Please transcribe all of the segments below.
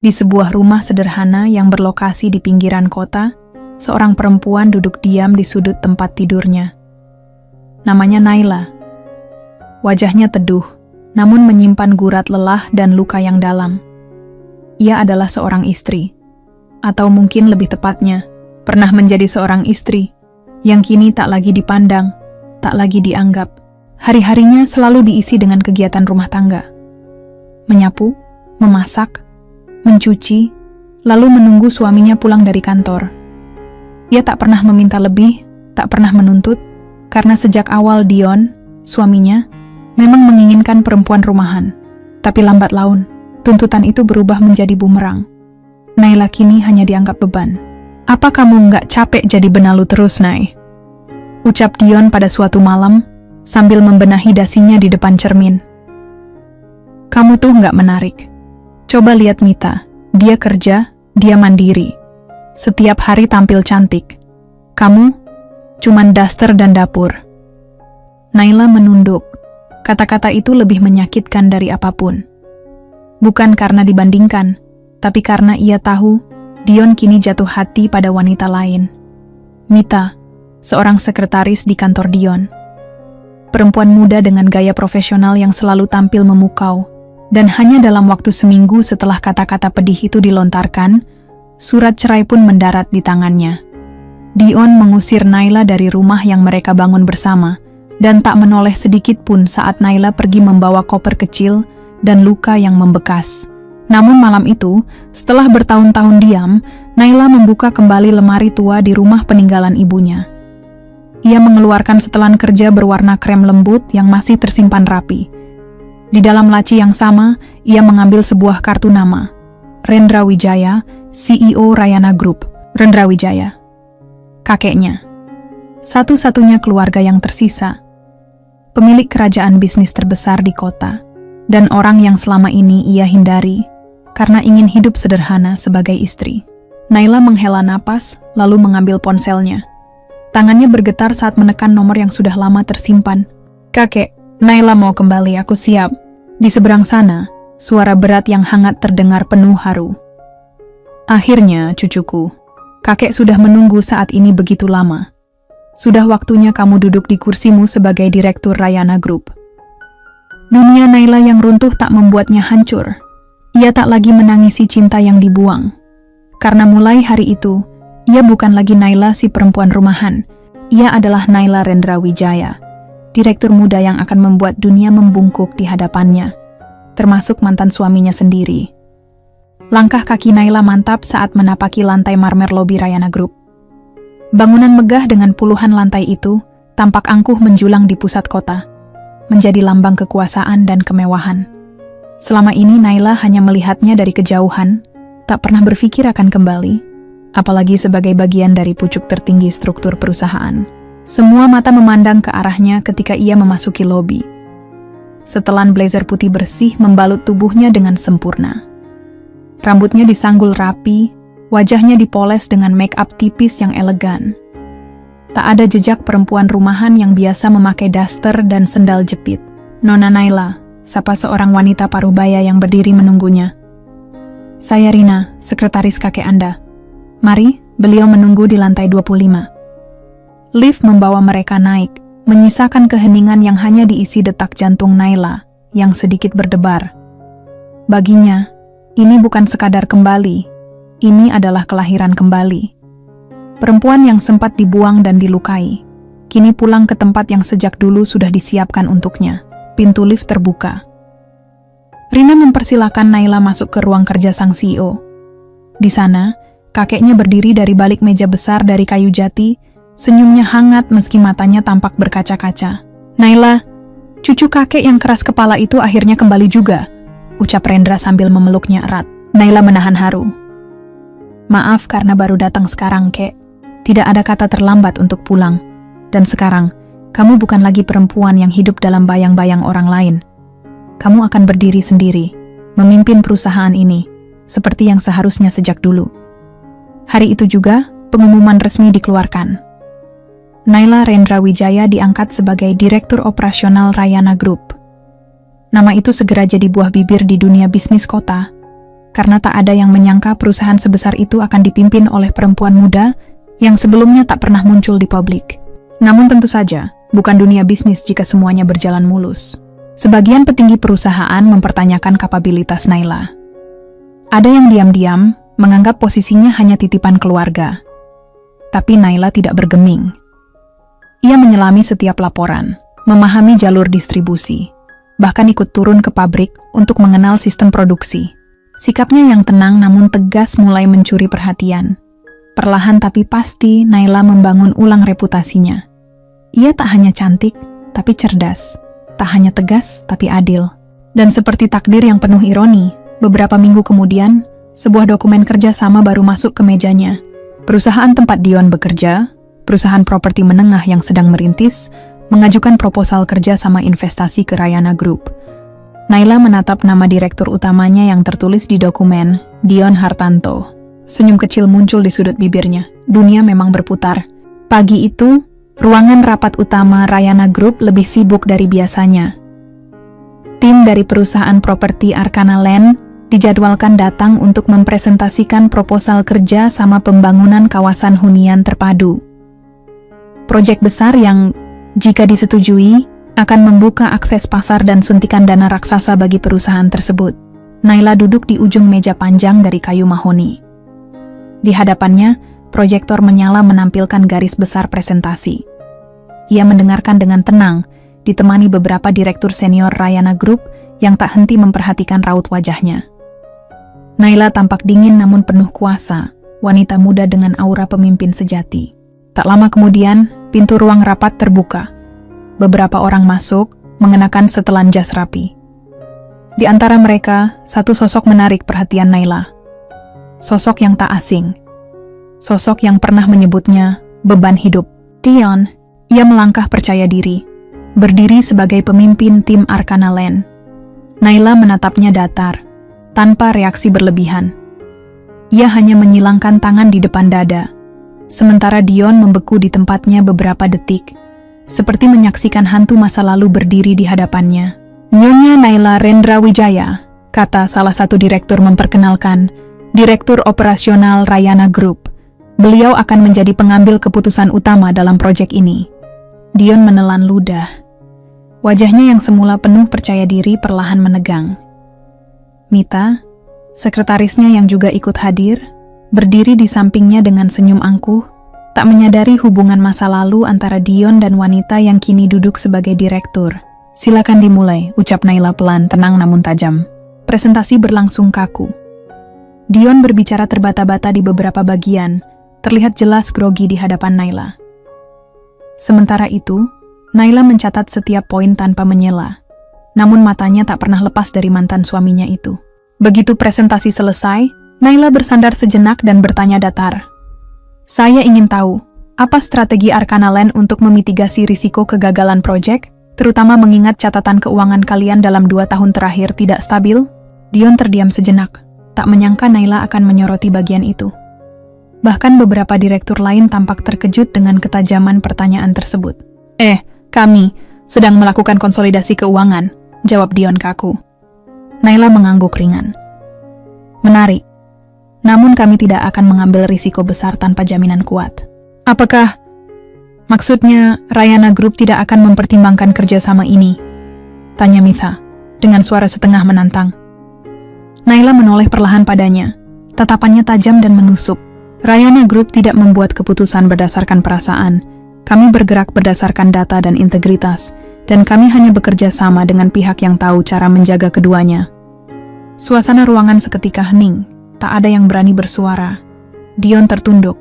Di sebuah rumah sederhana yang berlokasi di pinggiran kota, seorang perempuan duduk diam di sudut tempat tidurnya. Namanya Naila. Wajahnya teduh, namun menyimpan gurat lelah dan luka yang dalam. Ia adalah seorang istri, atau mungkin lebih tepatnya, pernah menjadi seorang istri, yang kini tak lagi dipandang, tak lagi dianggap. Hari-harinya selalu diisi dengan kegiatan rumah tangga. Menyapu, memasak, mencuci, lalu menunggu suaminya pulang dari kantor. Ia tak pernah meminta lebih, tak pernah menuntut, karena sejak awal Dion, suaminya, memang menginginkan perempuan rumahan. Tapi lambat laun, tuntutan itu berubah menjadi bumerang. Naila kini hanya dianggap beban. "Apa kamu nggak capek jadi benalu terus, Nay?" ucap Dion pada suatu malam, sambil membenahi dasinya di depan cermin. "Kamu tuh nggak menarik. Coba lihat Mita, dia kerja, dia mandiri. Setiap hari tampil cantik. Kamu, cuman daster dan dapur." Naila menunduk. Kata-kata itu lebih menyakitkan dari apapun. Bukan karena dibandingkan, tapi karena ia tahu Dion kini jatuh hati pada wanita lain. Mita, seorang sekretaris di kantor Dion. Perempuan muda dengan gaya profesional yang selalu tampil memukau. Dan hanya dalam waktu seminggu setelah kata-kata pedih itu dilontarkan, surat cerai pun mendarat di tangannya. Dion mengusir Naila dari rumah yang mereka bangun bersama, dan tak menoleh sedikit pun saat Naila pergi membawa koper kecil dan luka yang membekas. Namun malam itu, setelah bertahun-tahun diam, Naila membuka kembali lemari tua di rumah peninggalan ibunya. Ia mengeluarkan setelan kerja berwarna krem lembut yang masih tersimpan rapi. Di dalam laci yang sama, ia mengambil sebuah kartu nama. Rendra Wijaya, CEO Rayana Group. Rendra Wijaya. Kakeknya. Satu-satunya keluarga yang tersisa. Pemilik kerajaan bisnis terbesar di kota. Dan orang yang selama ini ia hindari, karena ingin hidup sederhana sebagai istri. Naila menghela napas, lalu mengambil ponselnya. Tangannya bergetar saat menekan nomor yang sudah lama tersimpan. "Kakek, Naila mau kembali, aku siap." Di seberang sana, suara berat yang hangat terdengar penuh haru. "Akhirnya, cucuku. Kakek sudah menunggu saat ini begitu lama. Sudah waktunya kamu duduk di kursimu sebagai direktur Rayana Group." Dunia Naila yang runtuh tak membuatnya hancur. Ia tak lagi menangisi cinta yang dibuang. Karena mulai hari itu, ia bukan lagi Naila si perempuan rumahan. Ia adalah Naila Rendra Wijaya, direktur muda yang akan membuat dunia membungkuk di hadapannya, termasuk mantan suaminya sendiri. Langkah kaki Naila mantap saat menapaki lantai marmer lobi Rayana Group. Bangunan megah dengan puluhan lantai itu tampak angkuh menjulang di pusat kota, menjadi lambang kekuasaan dan kemewahan. Selama ini Naila hanya melihatnya dari kejauhan, tak pernah berpikir akan kembali, apalagi sebagai bagian dari pucuk tertinggi struktur perusahaan. Semua mata memandang ke arahnya ketika ia memasuki lobi. Setelan blazer putih bersih membalut tubuhnya dengan sempurna. Rambutnya disanggul rapi, wajahnya dipoles dengan make up tipis yang elegan. Tak ada jejak perempuan rumahan yang biasa memakai daster dan sendal jepit. "Nona Naila," sapa seorang wanita parubaya yang berdiri menunggunya. "Saya Rina, sekretaris kakek Anda. Mari," beliau menunggu di lantai 25. Lift membawa mereka naik, menyisakan keheningan yang hanya diisi detak jantung Naila, yang sedikit berdebar. Baginya, ini bukan sekadar kembali, ini adalah kelahiran kembali. Perempuan yang sempat dibuang dan dilukai, kini pulang ke tempat yang sejak dulu sudah disiapkan untuknya. Pintu lift terbuka. Rina mempersilahkan Naila masuk ke ruang kerja sang CEO. Di sana, kakeknya berdiri dari balik meja besar dari kayu jati, senyumnya hangat meski matanya tampak berkaca-kaca. "Naila, cucu kakek yang keras kepala itu akhirnya kembali juga," ucap Rendra sambil memeluknya erat. Naila menahan haru. "Maaf karena baru datang sekarang, Kek. Tidak ada kata terlambat untuk pulang. Dan sekarang, kamu bukan lagi perempuan yang hidup dalam bayang-bayang orang lain. Kamu akan berdiri sendiri, memimpin perusahaan ini, seperti yang seharusnya sejak dulu." Hari itu juga, pengumuman resmi dikeluarkan. Naila Rendra Wijaya diangkat sebagai Direktur Operasional Rayana Group. Nama itu segera jadi buah bibir di dunia bisnis kota. karena tak ada yang menyangka perusahaan sebesar itu akan dipimpin oleh perempuan muda yang sebelumnya tak pernah muncul di publik. Namun tentu saja, bukan dunia bisnis jika semuanya berjalan mulus. Sebagian petinggi perusahaan mempertanyakan kapabilitas Naila. Ada yang diam-diam menganggap posisinya hanya titipan keluarga. Tapi Naila tidak bergeming. Ia menyelami setiap laporan, memahami jalur distribusi, bahkan ikut turun ke pabrik untuk mengenal sistem produksi. Sikapnya yang tenang namun tegas mulai mencuri perhatian. Perlahan tapi pasti, Naila membangun ulang reputasinya. Ia tak hanya cantik, tapi cerdas. Tak hanya tegas, tapi adil. Dan seperti takdir yang penuh ironi, beberapa minggu kemudian, sebuah dokumen kerja sama baru masuk ke mejanya. Perusahaan tempat Dion bekerja, perusahaan properti menengah yang sedang merintis, mengajukan proposal kerja sama investasi ke Rayana Group. Naila menatap nama direktur utamanya yang tertulis di dokumen, Dion Hartanto. Senyum kecil muncul di sudut bibirnya. Dunia memang berputar. Pagi itu, ruangan rapat utama Rayana Group lebih sibuk dari biasanya. Tim dari perusahaan properti Arkana Land dijadwalkan datang untuk mempresentasikan proposal kerja sama pembangunan kawasan hunian terpadu. Proyek besar yang, jika disetujui, akan membuka akses pasar dan suntikan dana raksasa bagi perusahaan tersebut. Naila duduk di ujung meja panjang dari kayu mahoni. Di hadapannya, proyektor menyala menampilkan garis besar presentasi. Ia mendengarkan dengan tenang, ditemani beberapa direktur senior Rayana Group yang tak henti memperhatikan raut wajahnya. Naila tampak dingin namun penuh kuasa, wanita muda dengan aura pemimpin sejati. Tak lama kemudian, pintu ruang rapat terbuka. Beberapa orang masuk, mengenakan setelan jas rapi. Di antara mereka, satu sosok menarik perhatian Naila. Sosok yang tak asing. Sosok yang pernah menyebutnya beban hidup. Dion, ia melangkah percaya diri, berdiri sebagai pemimpin tim Arkana Land. Naila menatapnya datar, tanpa reaksi berlebihan. Ia hanya menyilangkan tangan di depan dada, sementara Dion membeku di tempatnya beberapa detik, seperti menyaksikan hantu masa lalu berdiri di hadapannya. Nyonya Naila Rendra Wijaya, kata salah satu direktur memperkenalkan, Direktur Operasional Rayana Group. Beliau akan menjadi pengambil keputusan utama dalam proyek ini. Dion menelan ludah. Wajahnya yang semula penuh percaya diri perlahan menegang. Mita, sekretarisnya yang juga ikut hadir, berdiri di sampingnya dengan senyum angkuh, tak menyadari hubungan masa lalu antara Dion dan wanita yang kini duduk sebagai direktur. Silakan dimulai, ucap Naila pelan, tenang namun tajam. Presentasi berlangsung kaku. Dion berbicara terbata-bata di beberapa bagian, terlihat jelas grogi di hadapan Naila. Sementara itu, Naila mencatat setiap poin tanpa menyela. Namun matanya tak pernah lepas dari mantan suaminya itu. Begitu presentasi selesai, Naila bersandar sejenak dan bertanya datar. Saya ingin tahu, apa strategi Arkana Land untuk memitigasi risiko kegagalan proyek, terutama mengingat catatan keuangan kalian dalam 2 tahun terakhir tidak stabil? Dion terdiam sejenak, tak menyangka Naila akan menyoroti bagian itu. Bahkan beberapa direktur lain tampak terkejut dengan ketajaman pertanyaan tersebut. Kami sedang melakukan konsolidasi keuangan, jawab Dion kaku. Naila mengangguk ringan. Menarik. Namun kami tidak akan mengambil risiko besar tanpa jaminan kuat. Apakah maksudnya Rayana Group tidak akan mempertimbangkan kerjasama ini? Tanya Mitha, dengan suara setengah menantang. Naila menoleh perlahan padanya, tatapannya tajam dan menusuk. Rayana Group tidak membuat keputusan berdasarkan perasaan. Kami bergerak berdasarkan data dan integritas, dan kami hanya bekerja sama dengan pihak yang tahu cara menjaga keduanya. Suasana ruangan seketika hening. Tak ada yang berani bersuara. Dion tertunduk.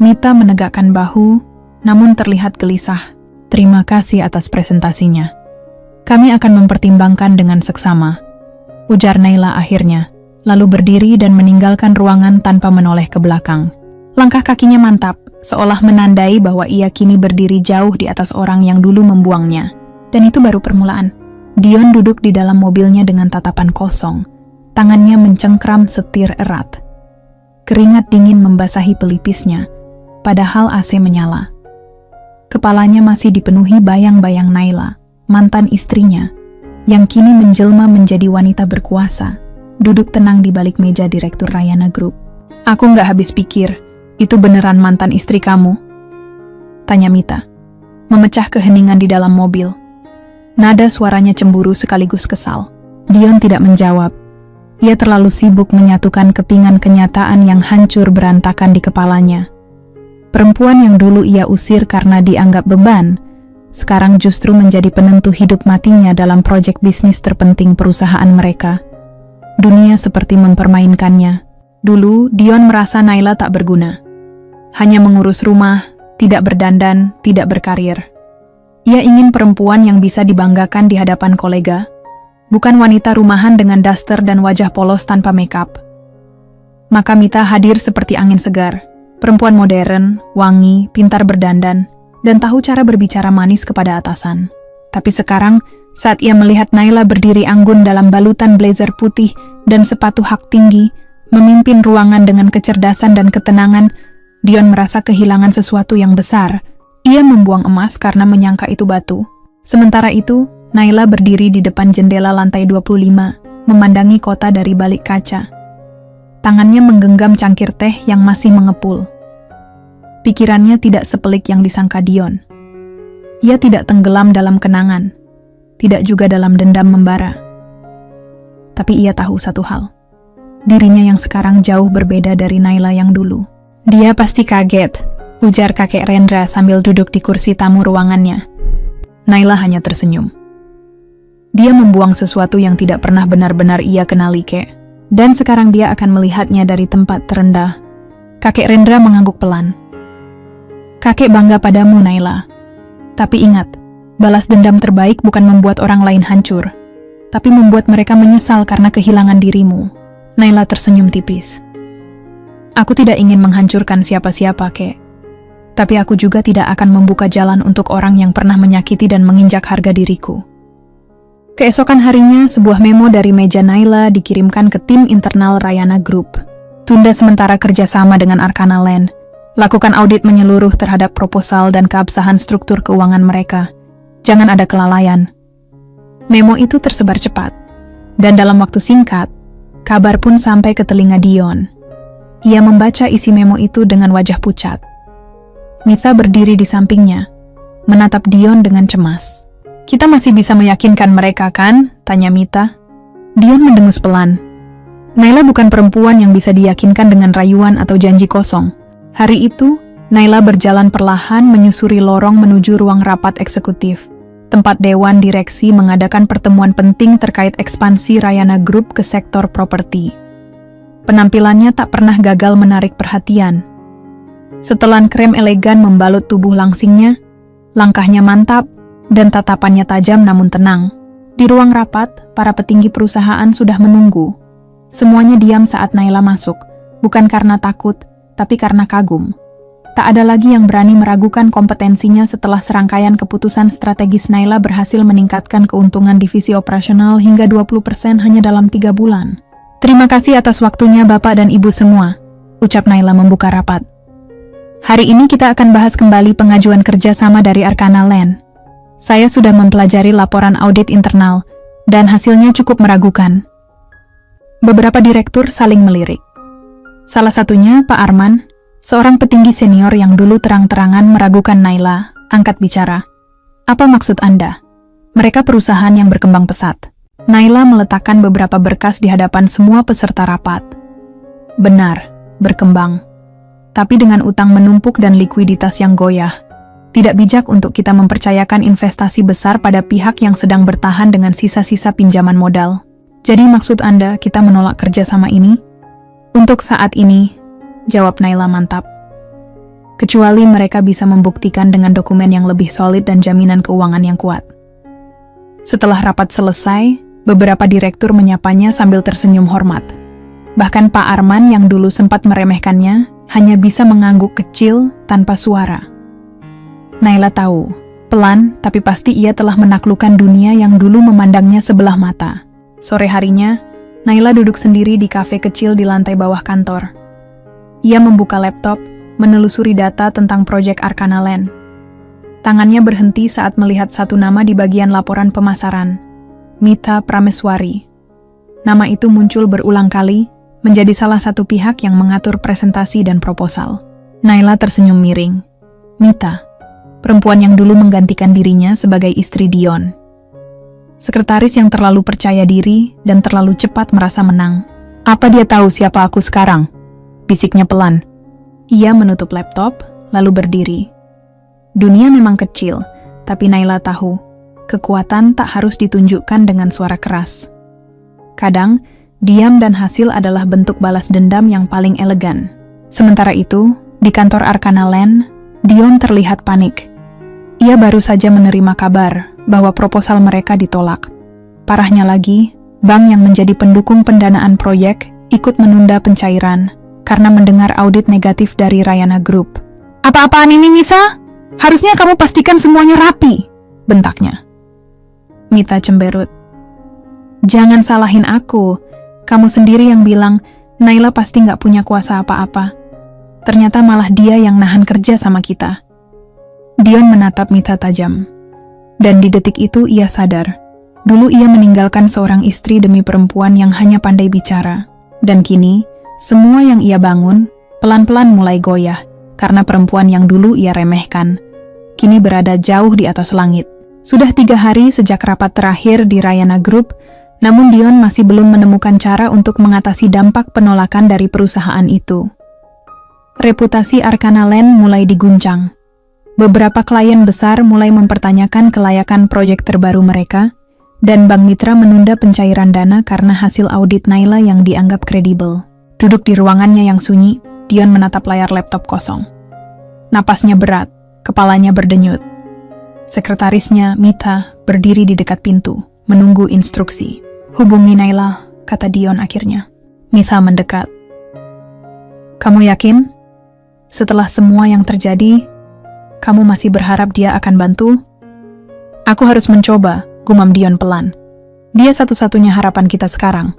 Mita menegakkan bahu, namun terlihat gelisah. Terima kasih atas presentasinya. Kami akan mempertimbangkan dengan seksama, ujar Naila akhirnya, lalu berdiri dan meninggalkan ruangan tanpa menoleh ke belakang. Langkah kakinya mantap, seolah menandai bahwa ia kini berdiri jauh di atas orang yang dulu membuangnya. Dan itu baru permulaan. Dion duduk di dalam mobilnya dengan tatapan kosong. Tangannya mencengkram setir erat. Keringat dingin membasahi pelipisnya, padahal AC menyala. Kepalanya masih dipenuhi bayang-bayang Naila, mantan istrinya, yang kini menjelma menjadi wanita berkuasa, duduk tenang di balik meja Direktur Rayana Group. "Aku nggak habis pikir, itu beneran mantan istri kamu?" tanya Mita, memecah keheningan di dalam mobil. Nada suaranya cemburu sekaligus kesal. Dion tidak menjawab. Ia terlalu sibuk menyatukan kepingan kenyataan yang hancur berantakan di kepalanya. Perempuan yang dulu ia usir karena dianggap beban, sekarang justru menjadi penentu hidup matinya dalam proyek bisnis terpenting perusahaan mereka. Dunia seperti mempermainkannya. Dulu, Dion merasa Naila tak berguna. Hanya mengurus rumah, tidak berdandan, tidak berkarir. Ia ingin perempuan yang bisa dibanggakan di hadapan kolega, bukan wanita rumahan dengan daster dan wajah polos tanpa makeup. Maka Mita hadir seperti angin segar, perempuan modern, wangi, pintar berdandan, dan tahu cara berbicara manis kepada atasan. Tapi sekarang, saat ia melihat Naila berdiri anggun dalam balutan blazer putih dan sepatu hak tinggi, memimpin ruangan dengan kecerdasan dan ketenangan, Dion merasa kehilangan sesuatu yang besar. Ia membuang emas karena menyangka itu batu. Sementara itu, Naila berdiri di depan jendela lantai 25, memandangi kota dari balik kaca. Tangannya menggenggam cangkir teh yang masih mengepul. Pikirannya tidak sepelik yang disangka Dion. Ia tidak tenggelam dalam kenangan, tidak juga dalam dendam membara. Tapi ia tahu satu hal. Dirinya yang sekarang jauh berbeda dari Naila yang dulu. "Dia pasti kaget," ujar kakek Rendra sambil duduk di kursi tamu ruangannya. Naila hanya tersenyum. Dia membuang sesuatu yang tidak pernah benar-benar ia kenali, Kek. Dan sekarang dia akan melihatnya dari tempat terendah. Kakek Rendra mengangguk pelan. "Kakek bangga padamu, Naila. Tapi ingat, balas dendam terbaik bukan membuat orang lain hancur, tapi membuat mereka menyesal karena kehilangan dirimu." Naila tersenyum tipis. "Aku tidak ingin menghancurkan siapa-siapa, Kek. Tapi aku juga tidak akan membuka jalan untuk orang yang pernah menyakiti dan menginjak harga diriku." Keesokan harinya, sebuah memo dari meja Naila dikirimkan ke tim internal Rayana Group. "Tunda sementara kerjasama dengan Arkana Land. Lakukan audit menyeluruh terhadap proposal dan keabsahan struktur keuangan mereka. Jangan ada kelalaian." Memo itu tersebar cepat. Dan dalam waktu singkat, kabar pun sampai ke telinga Dion. Ia membaca isi memo itu dengan wajah pucat. Mita berdiri di sampingnya, menatap Dion dengan cemas. "Kita masih bisa meyakinkan mereka, kan?" tanya Mita. Dion mendengus pelan. Naila bukan perempuan yang bisa diyakinkan dengan rayuan atau janji kosong. Hari itu, Naila berjalan perlahan menyusuri lorong menuju ruang rapat eksekutif, tempat Dewan Direksi mengadakan pertemuan penting terkait ekspansi Rayana Group ke sektor properti. Penampilannya tak pernah gagal menarik perhatian. Setelan krem elegan membalut tubuh langsingnya, langkahnya mantap, dan tatapannya tajam namun tenang. Di ruang rapat, para petinggi perusahaan sudah menunggu. Semuanya diam saat Naila masuk, bukan karena takut, tapi karena kagum. Tak ada lagi yang berani meragukan kompetensinya setelah serangkaian keputusan strategis Naila berhasil meningkatkan keuntungan divisi operasional hingga 20% hanya dalam 3 bulan. "Terima kasih atas waktunya Bapak dan Ibu semua," ucap Naila membuka rapat. "Hari ini kita akan bahas kembali pengajuan kerjasama dari Arkana Land. Saya sudah mempelajari laporan audit internal, dan hasilnya cukup meragukan." Beberapa direktur saling melirik. Salah satunya Pak Arman, seorang petinggi senior yang dulu terang-terangan meragukan Naila, angkat bicara. "Apa maksud Anda?" "Mereka perusahaan yang berkembang pesat." Naila meletakkan beberapa berkas di hadapan semua peserta rapat. "Benar, berkembang. Tapi dengan utang menumpuk dan likuiditas yang goyah, tidak bijak untuk kita mempercayakan investasi besar pada pihak yang sedang bertahan dengan sisa-sisa pinjaman modal. Jadi maksud Anda kita menolak kerjasama ini?" "Untuk saat ini," jawab Naila mantap. "Kecuali mereka bisa membuktikan dengan dokumen yang lebih solid dan jaminan keuangan yang kuat." Setelah rapat selesai, beberapa direktur menyapanya sambil tersenyum hormat. Bahkan Pak Arman yang dulu sempat meremehkannya, hanya bisa mengangguk kecil tanpa suara. Naila tahu, pelan tapi pasti ia telah menaklukkan dunia yang dulu memandangnya sebelah mata. Sore harinya, Naila duduk sendiri di kafe kecil di lantai bawah kantor. Ia membuka laptop, menelusuri data tentang proyek Arkana Land. Tangannya berhenti saat melihat satu nama di bagian laporan pemasaran, Mita Prameswari. Nama itu muncul berulang kali, menjadi salah satu pihak yang mengatur presentasi dan proposal. Naila tersenyum miring. Mita, perempuan yang dulu menggantikan dirinya sebagai istri Dion. Sekretaris yang terlalu percaya diri dan terlalu cepat merasa menang. Apa dia tahu siapa aku sekarang? Bisiknya pelan. Ia menutup laptop, lalu berdiri. Dunia memang kecil, tapi Naila tahu, kekuatan tak harus ditunjukkan dengan suara keras. Kadang, diam dan hasil adalah bentuk balas dendam yang paling elegan. Sementara itu, di kantor Arkana Land, Dion terlihat panik. Ia baru saja menerima kabar bahwa proposal mereka ditolak. Parahnya lagi, bank yang menjadi pendukung pendanaan proyek ikut menunda pencairan karena mendengar audit negatif dari Rayana Group. Apa-apaan ini, Mita? Harusnya kamu pastikan semuanya rapi, bentaknya. Mita cemberut. Jangan salahin aku. Kamu sendiri yang bilang Naila pasti nggak punya kuasa apa-apa. Ternyata malah dia yang nahan kerja sama kita. Dion menatap Mita tajam. Dan di detik itu ia sadar. Dulu ia meninggalkan seorang istri demi perempuan yang hanya pandai bicara. Dan kini, semua yang ia bangun, pelan-pelan mulai goyah. Karena perempuan yang dulu ia remehkan, kini berada jauh di atas langit. Sudah 3 hari sejak rapat terakhir di Rayana Group, namun Dion masih belum menemukan cara untuk mengatasi dampak penolakan dari perusahaan itu. Reputasi Arkana Land mulai diguncang. Beberapa klien besar mulai mempertanyakan kelayakan proyek terbaru mereka, dan Bank Mitra menunda pencairan dana karena hasil audit Naila yang dianggap kredibel. Duduk di ruangannya yang sunyi, Dion menatap layar laptop kosong. Napasnya berat, kepalanya berdenyut. Sekretarisnya, Mita, berdiri di dekat pintu, menunggu instruksi. Hubungi Naila, kata Dion akhirnya. Mita mendekat. Kamu yakin? Setelah semua yang terjadi, kamu masih berharap dia akan bantu? Aku harus mencoba, gumam Dion pelan. Dia satu-satunya harapan kita sekarang.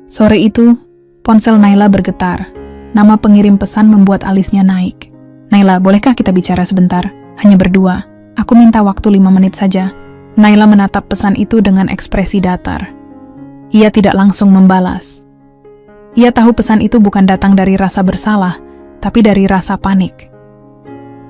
Sore itu, ponsel Naila bergetar. Nama pengirim pesan membuat alisnya naik. Naila, bolehkah kita bicara sebentar? Hanya berdua. Aku minta waktu 5 menit saja. Naila menatap pesan itu dengan ekspresi datar. Ia tidak langsung membalas. Ia tahu pesan itu bukan datang dari rasa bersalah, tapi dari rasa panik.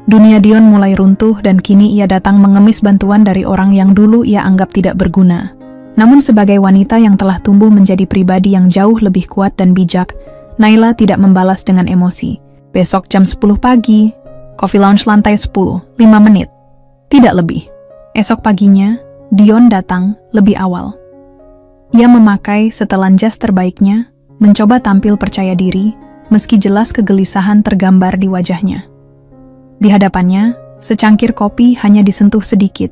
Dunia Dion mulai runtuh dan kini ia datang mengemis bantuan dari orang yang dulu ia anggap tidak berguna. Namun sebagai wanita yang telah tumbuh menjadi pribadi yang jauh lebih kuat dan bijak, Naila tidak membalas dengan emosi. Besok jam 10 pagi, Coffee Lounge lantai 10, 5 menit. Tidak lebih. Esok paginya, Dion datang lebih awal. Ia memakai setelan jas terbaiknya, mencoba tampil percaya diri, meski jelas kegelisahan tergambar di wajahnya. Di hadapannya, secangkir kopi hanya disentuh sedikit.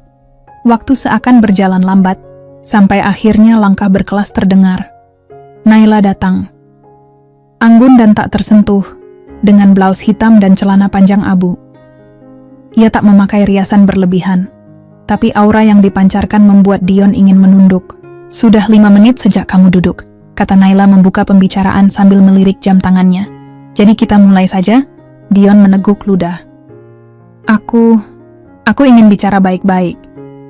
Waktu seakan berjalan lambat, sampai akhirnya langkah berkelas terdengar. Naila datang. Anggun dan tak tersentuh, dengan blaus hitam dan celana panjang abu. Ia tak memakai riasan berlebihan, tapi aura yang dipancarkan membuat Dion ingin menunduk. Sudah 5 menit sejak kamu duduk, kata Naila membuka pembicaraan sambil melirik jam tangannya. Jadi kita mulai saja? Dion meneguk ludah. Aku ingin bicara baik-baik.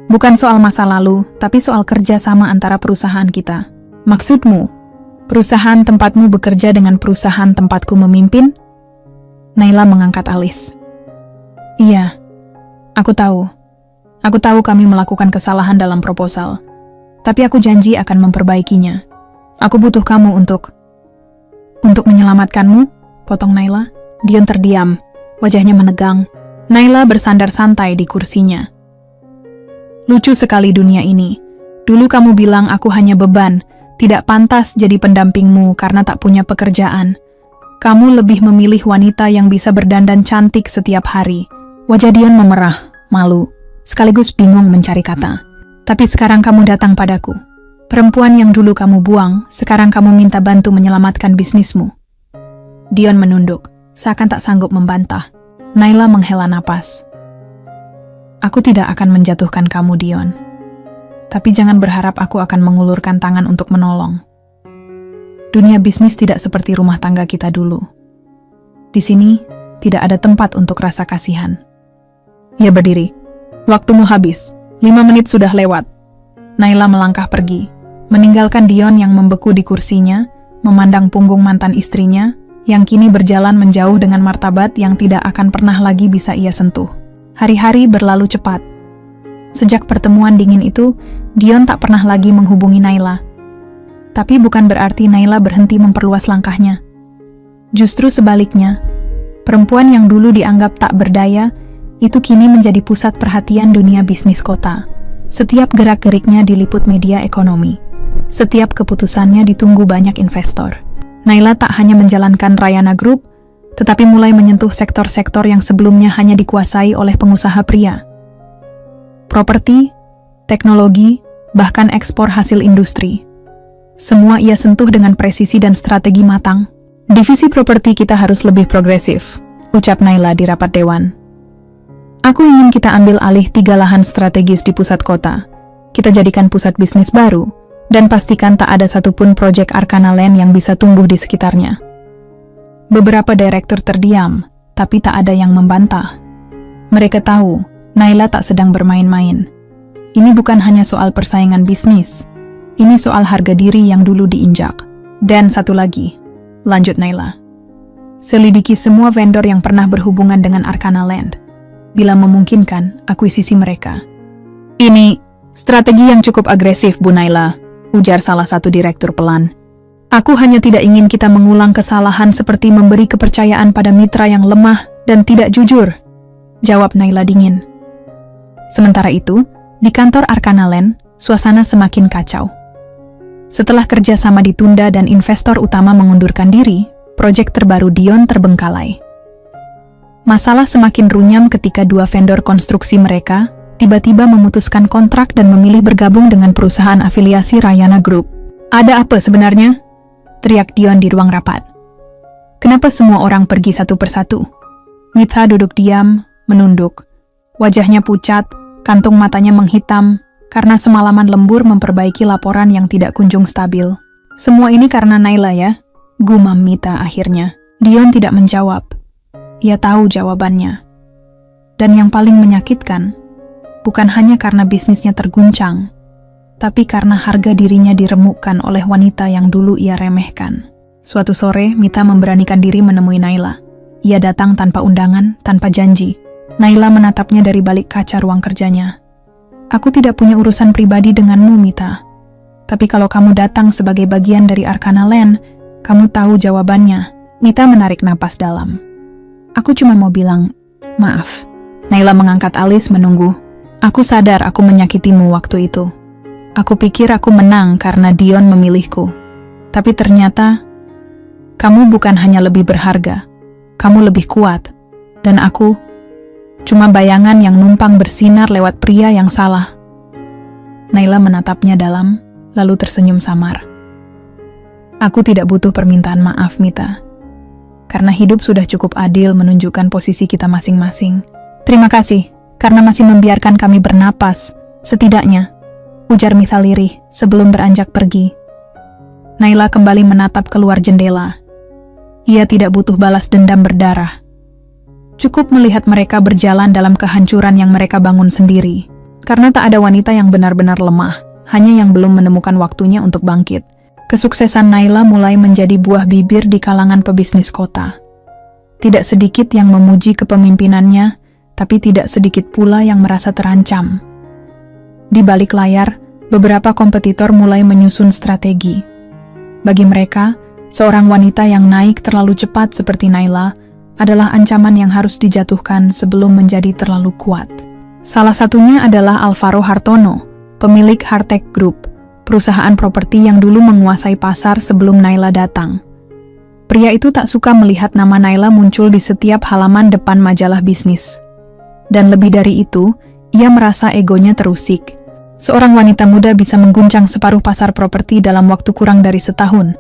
Bukan soal masa lalu, tapi soal kerja sama antara perusahaan kita. Maksudmu, perusahaan tempatmu bekerja dengan perusahaan tempatku memimpin? Naila mengangkat alis. Iya, aku tahu. Aku tahu kami melakukan kesalahan dalam proposal. Tapi aku janji akan memperbaikinya. Aku butuh kamu untuk menyelamatkanmu, potong Naila. Dion terdiam, wajahnya menegang. Naila bersandar santai di kursinya. Lucu sekali dunia ini. Dulu kamu bilang aku hanya beban, tidak pantas jadi pendampingmu karena tak punya pekerjaan. Kamu lebih memilih wanita yang bisa berdandan cantik setiap hari. Wajah Dion memerah, malu, sekaligus bingung mencari kata. Tapi sekarang kamu datang padaku. Perempuan yang dulu kamu buang, sekarang kamu minta bantu menyelamatkan bisnismu. Dion menunduk, seakan tak sanggup membantah. Naila menghela napas. Aku tidak akan menjatuhkan kamu, Dion. Tapi jangan berharap aku akan mengulurkan tangan untuk menolong. Dunia bisnis tidak seperti rumah tangga kita dulu. Di sini, tidak ada tempat untuk rasa kasihan. Ia berdiri. Waktumu habis. 5 menit sudah lewat. Naila melangkah pergi. meninggalkan Dion yang membeku di kursinya, memandang punggung mantan istrinya, yang kini berjalan menjauh dengan martabat yang tidak akan pernah lagi bisa ia sentuh. Hari-hari berlalu cepat. Sejak pertemuan dingin itu, Dion tak pernah lagi menghubungi Naila. Tapi bukan berarti Naila berhenti memperluas langkahnya. Justru sebaliknya, perempuan yang dulu dianggap tak berdaya, itu kini menjadi pusat perhatian dunia bisnis kota. Setiap gerak-geriknya diliput media ekonomi. Setiap keputusannya ditunggu banyak investor. Naila tak hanya menjalankan Rayana Group, tetapi mulai menyentuh sektor-sektor yang sebelumnya hanya dikuasai oleh pengusaha pria. Properti, teknologi, bahkan ekspor hasil industri. Semua ia sentuh dengan presisi dan strategi matang. Divisi properti kita harus lebih progresif, ucap Naila di rapat dewan. Aku ingin kita ambil alih 3 lahan strategis di pusat kota. Kita jadikan pusat bisnis baru, dan pastikan tak ada satupun proyek Arkana Land yang bisa tumbuh di sekitarnya. Beberapa direktur terdiam, tapi tak ada yang membantah. Mereka tahu, Naila tak sedang bermain-main. Ini bukan hanya soal persaingan bisnis, ini soal harga diri yang dulu diinjak. Dan satu lagi, lanjut Naila. Selidiki semua vendor yang pernah berhubungan dengan Arkana Land. Bila memungkinkan, akuisisi mereka. Ini strategi yang cukup agresif, Bu Naila, ujar salah satu direktur pelan. Aku hanya tidak ingin kita mengulang kesalahan seperti memberi kepercayaan pada mitra yang lemah dan tidak jujur, jawab Naila dingin. Sementara itu, di kantor Arkana Land, suasana semakin kacau. Setelah kerjasama ditunda dan investor utama mengundurkan diri, proyek terbaru Dion terbengkalai. Masalah semakin runyam ketika 2 vendor konstruksi mereka tiba-tiba memutuskan kontrak dan memilih bergabung dengan perusahaan afiliasi Rayana Group. Ada apa sebenarnya? Teriak Dion di ruang rapat. Kenapa semua orang pergi satu persatu? Mitha duduk diam, menunduk. Wajahnya pucat, kantung matanya menghitam, karena semalaman lembur memperbaiki laporan yang tidak kunjung stabil. Semua ini karena Naila ya? Gumam Mitha akhirnya. Dion tidak menjawab. Ia tahu jawabannya. Dan yang paling menyakitkan, bukan hanya karena bisnisnya terguncang, tapi karena harga dirinya diremukkan oleh wanita yang dulu ia remehkan. Suatu sore, Mitha memberanikan diri menemui Naila. Ia datang tanpa undangan, tanpa janji. Naila menatapnya dari balik kaca ruang kerjanya. Aku tidak punya urusan pribadi denganmu, Mitha. Tapi kalau kamu datang sebagai bagian dari Arkana Land, kamu tahu jawabannya. Mitha menarik napas dalam. Aku cuma mau bilang, maaf. Naila mengangkat alis menunggu. Aku sadar aku menyakitimu waktu itu. Aku pikir aku menang karena Dion memilihku. Tapi ternyata, kamu bukan hanya lebih berharga, kamu lebih kuat. Dan aku, cuma bayangan yang numpang bersinar lewat pria yang salah. Naila menatapnya dalam, lalu tersenyum samar. Aku tidak butuh permintaan maaf, Mitha. Karena hidup sudah cukup adil menunjukkan posisi kita masing-masing. Terima kasih, karena masih membiarkan kami bernapas, setidaknya, ujar Mitha lirih sebelum beranjak pergi. Naila kembali menatap keluar jendela. Ia tidak butuh balas dendam berdarah. Cukup melihat mereka berjalan dalam kehancuran yang mereka bangun sendiri. Karena tak ada wanita yang benar-benar lemah, hanya yang belum menemukan waktunya untuk bangkit. Kesuksesan Naila mulai menjadi buah bibir di kalangan pebisnis kota. Tidak sedikit yang memuji kepemimpinannya, tapi tidak sedikit pula yang merasa terancam. Di balik layar, beberapa kompetitor mulai menyusun strategi. Bagi mereka, seorang wanita yang naik terlalu cepat seperti Naila adalah ancaman yang harus dijatuhkan sebelum menjadi terlalu kuat. Salah satunya adalah Alvaro Hartono, pemilik Hartek Group, perusahaan properti yang dulu menguasai pasar sebelum Naila datang. Pria itu tak suka melihat nama Naila muncul di setiap halaman depan majalah bisnis. Dan lebih dari itu, ia merasa egonya terusik. Seorang wanita muda bisa mengguncang separuh pasar properti dalam waktu kurang dari setahun.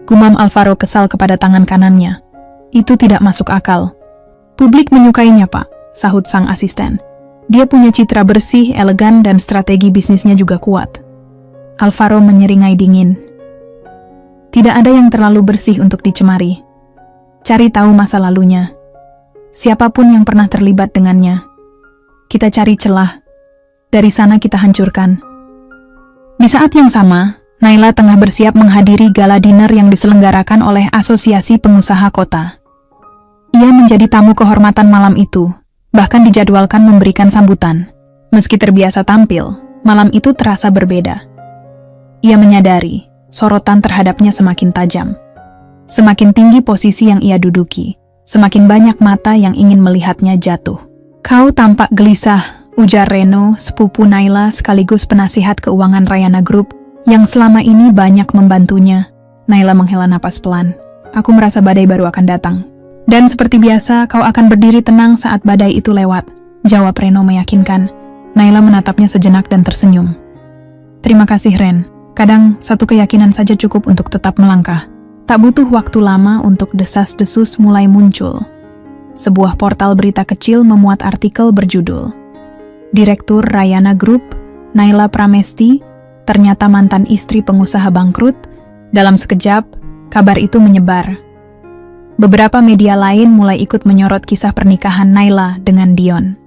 Gumam Alvaro kesal kepada tangan kanannya. Itu tidak masuk akal. Publik menyukainya, Pak, sahut sang asisten. Dia punya citra bersih, elegan, dan strategi bisnisnya juga kuat. Alvaro menyeringai dingin. Tidak ada yang terlalu bersih untuk dicemari. Cari tahu masa lalunya. Siapapun yang pernah terlibat dengannya. Kita cari celah. Dari sana kita hancurkan. Di saat yang sama, Naila tengah bersiap menghadiri gala dinner yang diselenggarakan oleh Asosiasi Pengusaha Kota. Ia menjadi tamu kehormatan malam itu, bahkan dijadwalkan memberikan sambutan. Meski terbiasa tampil, malam itu terasa berbeda. Ia menyadari, sorotan terhadapnya semakin tajam. Semakin tinggi posisi yang ia duduki, semakin banyak mata yang ingin melihatnya jatuh. "Kau tampak gelisah," ujar Reno, sepupu Naila sekaligus penasihat keuangan Rayana Group yang selama ini banyak membantunya. Naila menghela napas pelan. "Aku merasa badai baru akan datang. Dan seperti biasa, kau akan berdiri tenang saat badai itu lewat," jawab Reno meyakinkan. Naila menatapnya sejenak dan tersenyum. "Terima kasih, Ren. Kadang satu keyakinan saja cukup untuk tetap melangkah." Tak butuh waktu lama untuk desas-desus mulai muncul. Sebuah portal berita kecil memuat artikel berjudul "Direktur Rayana Group, Naila Pramesti, ternyata mantan istri pengusaha bangkrut." Dalam sekejap, kabar itu menyebar. Beberapa media lain mulai ikut menyorot kisah pernikahan Naila dengan Dion.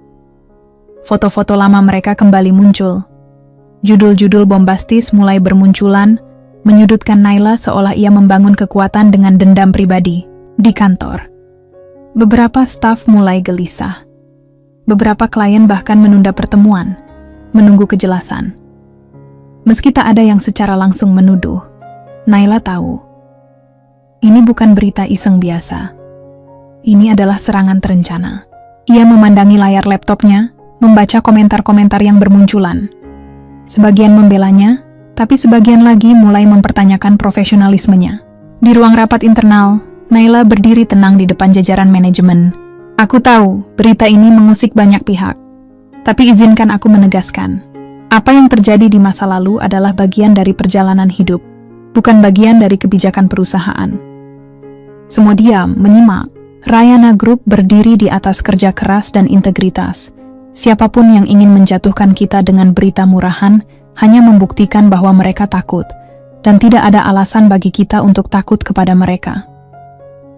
Foto-foto lama mereka kembali muncul. Judul-judul bombastis mulai bermunculan, menyudutkan Naila seolah ia membangun kekuatan dengan dendam pribadi. Di kantor, beberapa staf mulai gelisah. Beberapa klien bahkan menunda pertemuan, menunggu kejelasan. Meski tak ada yang secara langsung menuduh, Naila tahu, ini bukan berita iseng biasa. Ini adalah serangan terencana. Ia memandangi layar laptopnya, membaca komentar-komentar yang bermunculan. Sebagian membelanya, tapi sebagian lagi mulai mempertanyakan profesionalismenya. Di ruang rapat internal, Naila berdiri tenang di depan jajaran manajemen. "Aku tahu, berita ini mengusik banyak pihak. Tapi izinkan aku menegaskan. Apa yang terjadi di masa lalu adalah bagian dari perjalanan hidup, bukan bagian dari kebijakan perusahaan." Semua diam, menyimak. Rayana Group berdiri di atas kerja keras dan integritas. Siapapun yang ingin menjatuhkan kita dengan berita murahan hanya membuktikan bahwa mereka takut, dan tidak ada alasan bagi kita untuk takut kepada mereka.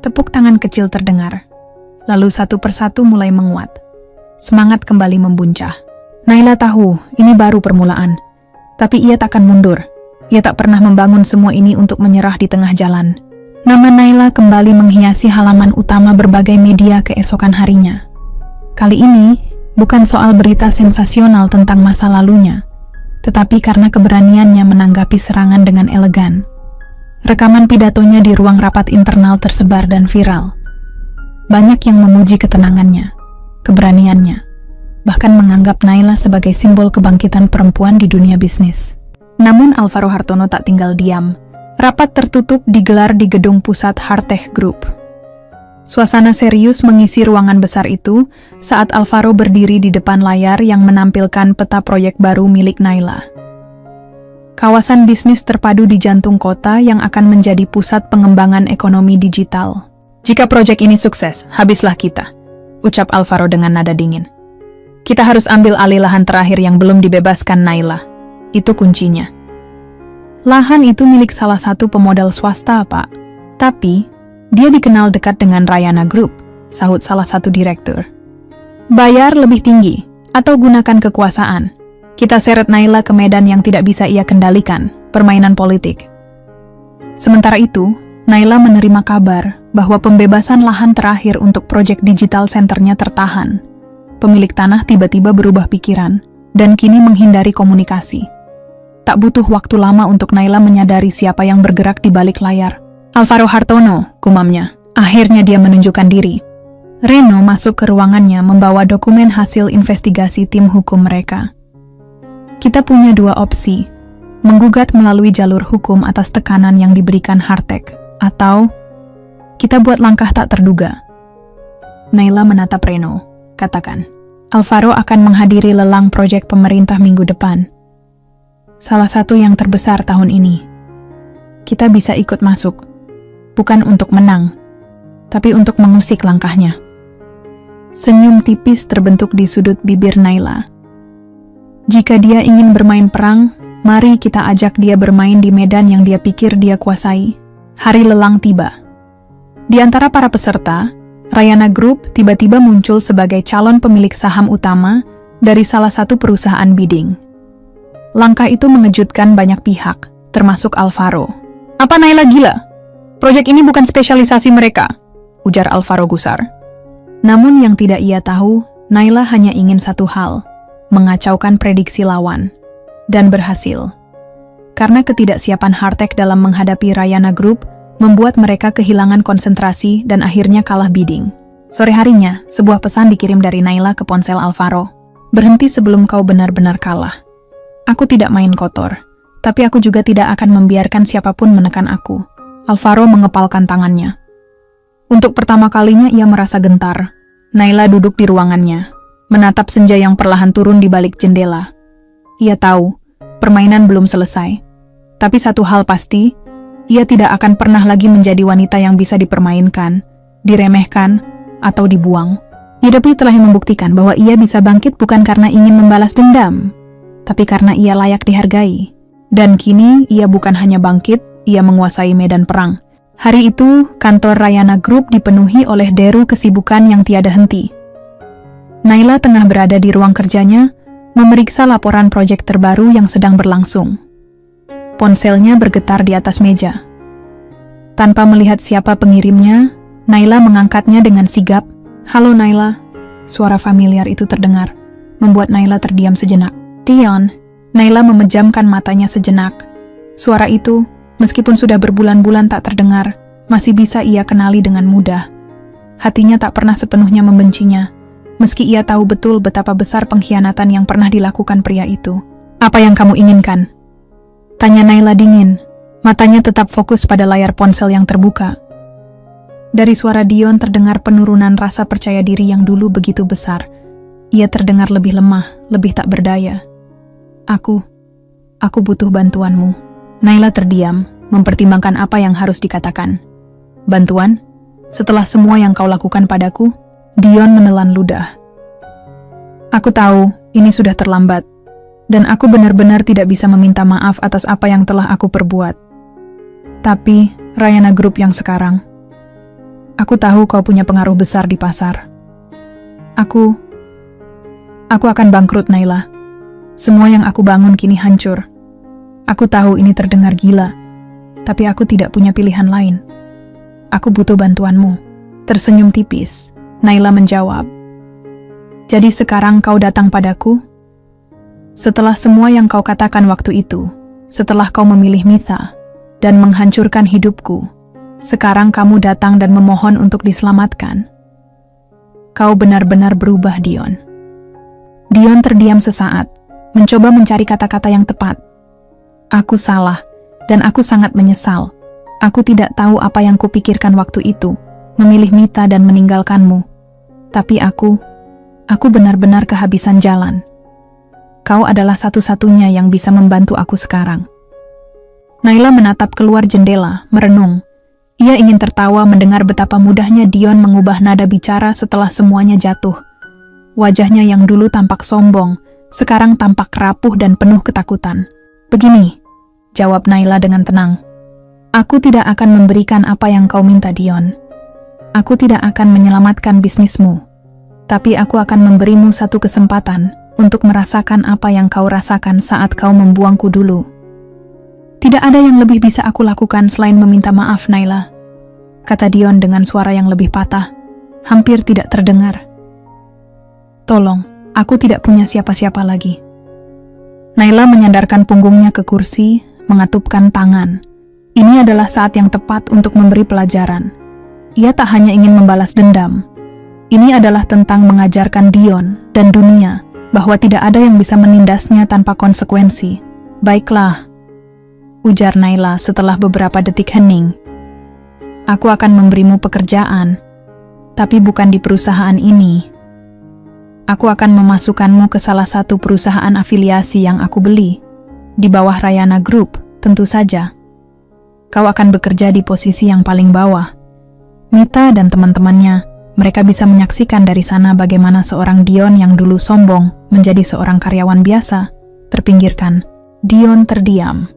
Tepuk tangan kecil terdengar, lalu satu persatu mulai menguat. Semangat kembali membuncah. Naila tahu ini baru permulaan, tapi ia takkan mundur. Ia tak pernah membangun semua ini untuk menyerah di tengah jalan. Nama Naila kembali menghiasi halaman utama berbagai media keesokan harinya. Kali ini, bukan soal berita sensasional tentang masa lalunya, tetapi karena keberaniannya menanggapi serangan dengan elegan. Rekaman pidatonya di ruang rapat internal tersebar dan viral. Banyak yang memuji ketenangannya, keberaniannya, bahkan menganggap Naila sebagai simbol kebangkitan perempuan di dunia bisnis. Namun Alvaro Hartono tak tinggal diam. Rapat tertutup digelar di gedung pusat Hartech Group. Suasana serius mengisi ruangan besar itu saat Alvaro berdiri di depan layar yang menampilkan peta proyek baru milik Naila. Kawasan bisnis terpadu di jantung kota yang akan menjadi pusat pengembangan ekonomi digital. "Jika proyek ini sukses, habislah kita," ucap Alvaro dengan nada dingin. "Kita harus ambil alih lahan terakhir yang belum dibebaskan Naila. Itu kuncinya." "Lahan itu milik salah satu pemodal swasta, Pak. Tapi, dia dikenal dekat dengan Rayana Group," sahut salah satu direktur. "Bayar lebih tinggi, atau gunakan kekuasaan. Kita seret Naila ke medan yang tidak bisa ia kendalikan, permainan politik." Sementara itu, Naila menerima kabar bahwa pembebasan lahan terakhir untuk proyek digital centernya tertahan. Pemilik tanah tiba-tiba berubah pikiran dan kini menghindari komunikasi. Tak butuh waktu lama untuk Naila menyadari siapa yang bergerak di balik layar. "Alvaro Hartono," gumamnya. Akhirnya dia menunjukkan diri. Reno masuk ke ruangannya membawa dokumen hasil investigasi tim hukum mereka. "Kita punya dua opsi, menggugat melalui jalur hukum atas tekanan yang diberikan Hartech, atau kita buat langkah tak terduga." Naila menatap Reno. "Katakan." "Alvaro akan menghadiri lelang proyek pemerintah minggu depan. Salah satu yang terbesar tahun ini. Kita bisa ikut masuk, bukan untuk menang, tapi untuk mengusik langkahnya." Senyum tipis terbentuk di sudut bibir Naila. Jika dia ingin bermain perang, mari kita ajak dia bermain di medan yang dia pikir dia kuasai. Hari lelang tiba. Di antara para peserta, Rayana Group tiba-tiba muncul sebagai calon pemilik saham utama dari salah satu perusahaan bidding. Langkah itu mengejutkan banyak pihak, termasuk Alvaro. "Apa Naila gila? Proyek ini bukan spesialisasi mereka," ujar Alvaro gusar. Namun yang tidak ia tahu, Naila hanya ingin satu hal, mengacaukan prediksi lawan. Dan berhasil. Karena ketidaksiapan Hartek dalam menghadapi Rayana Group membuat mereka kehilangan konsentrasi dan akhirnya kalah bidding. Sore harinya, sebuah pesan dikirim dari Naila ke ponsel Alvaro. "Berhenti sebelum kau benar-benar kalah. Aku tidak main kotor, tapi aku juga tidak akan membiarkan siapapun menekan aku." Alvaro mengepalkan tangannya. Untuk pertama kalinya ia merasa gentar. Naila duduk di ruangannya, menatap senja yang perlahan turun di balik jendela. Ia tahu, permainan belum selesai. Tapi satu hal pasti, ia tidak akan pernah lagi menjadi wanita yang bisa dipermainkan, diremehkan, atau dibuang. Hidup telah membuktikan bahwa ia bisa bangkit bukan karena ingin membalas dendam, tapi karena ia layak dihargai. Dan kini ia bukan hanya bangkit, ia menguasai medan perang. Hari itu, kantor Rayana Group dipenuhi oleh deru kesibukan yang tiada henti. Naila tengah berada di ruang kerjanya, memeriksa laporan proyek terbaru yang sedang berlangsung. Ponselnya bergetar di atas meja. Tanpa melihat siapa pengirimnya, Naila mengangkatnya dengan sigap. "Halo Naila." Suara familiar itu terdengar, membuat Naila terdiam sejenak. "Dion." Naila memejamkan matanya sejenak. Suara itu, meskipun sudah berbulan-bulan tak terdengar, masih bisa ia kenali dengan mudah. Hatinya tak pernah sepenuhnya membencinya, meski ia tahu betul betapa besar pengkhianatan yang pernah dilakukan pria itu. "Apa yang kamu inginkan?" tanya Naila dingin. Matanya tetap fokus pada layar ponsel yang terbuka. Dari suara Dion terdengar penurunan rasa percaya diri yang dulu begitu besar. Ia terdengar lebih lemah, lebih tak berdaya. Aku butuh bantuanmu." Naila terdiam, mempertimbangkan apa yang harus dikatakan. "Bantuan? Setelah semua yang kau lakukan padaku?" Dion menelan ludah. "Aku tahu, ini sudah terlambat. Dan aku benar-benar tidak bisa meminta maaf atas apa yang telah aku perbuat. Tapi, Rayana Group yang sekarang. Aku tahu kau punya pengaruh besar di pasar. Aku akan bangkrut, Naila. Semua yang aku bangun kini hancur. Aku tahu ini terdengar gila, tapi aku tidak punya pilihan lain. Aku butuh bantuanmu." Tersenyum tipis, Naila menjawab. "Jadi sekarang kau datang padaku? Setelah semua yang kau katakan waktu itu, setelah kau memilih Mitha dan menghancurkan hidupku, sekarang kamu datang dan memohon untuk diselamatkan. Kau benar-benar berubah, Dion." Dion terdiam sesaat, mencoba mencari kata-kata yang tepat. "Aku salah, dan aku sangat menyesal. Aku tidak tahu apa yang kupikirkan waktu itu, memilih Mitha dan meninggalkanmu. Tapi aku benar-benar kehabisan jalan. Kau adalah satu-satunya yang bisa membantu aku sekarang." Naila menatap keluar jendela, merenung. Ia ingin tertawa mendengar betapa mudahnya Dion mengubah nada bicara setelah semuanya jatuh. Wajahnya yang dulu tampak sombong, sekarang tampak rapuh dan penuh ketakutan. "Begini," jawab Naila dengan tenang. "Aku tidak akan memberikan apa yang kau minta, Dion. Aku tidak akan menyelamatkan bisnismu. Tapi aku akan memberimu satu kesempatan untuk merasakan apa yang kau rasakan saat kau membuangku dulu." "Tidak ada yang lebih bisa aku lakukan selain meminta maaf, Naila," kata Dion dengan suara yang lebih patah, hampir tidak terdengar. "Tolong, aku tidak punya siapa-siapa lagi." Naila menyandarkan punggungnya ke kursi, mengatupkan tangan. Ini adalah saat yang tepat untuk memberi pelajaran. Ia tak hanya ingin membalas dendam. Ini adalah tentang mengajarkan Dion dan dunia bahwa tidak ada yang bisa menindasnya tanpa konsekuensi. "Baiklah," ujar Naila setelah beberapa detik hening. "Aku akan memberimu pekerjaan, tapi bukan di perusahaan ini. Aku akan memasukkanmu ke salah satu perusahaan afiliasi yang aku beli, di bawah Rayana Group, tentu saja. Kau akan bekerja di posisi yang paling bawah. Mitha dan teman-temannya, mereka bisa menyaksikan dari sana bagaimana seorang Dion yang dulu sombong menjadi seorang karyawan biasa, terpinggirkan." Dion terdiam.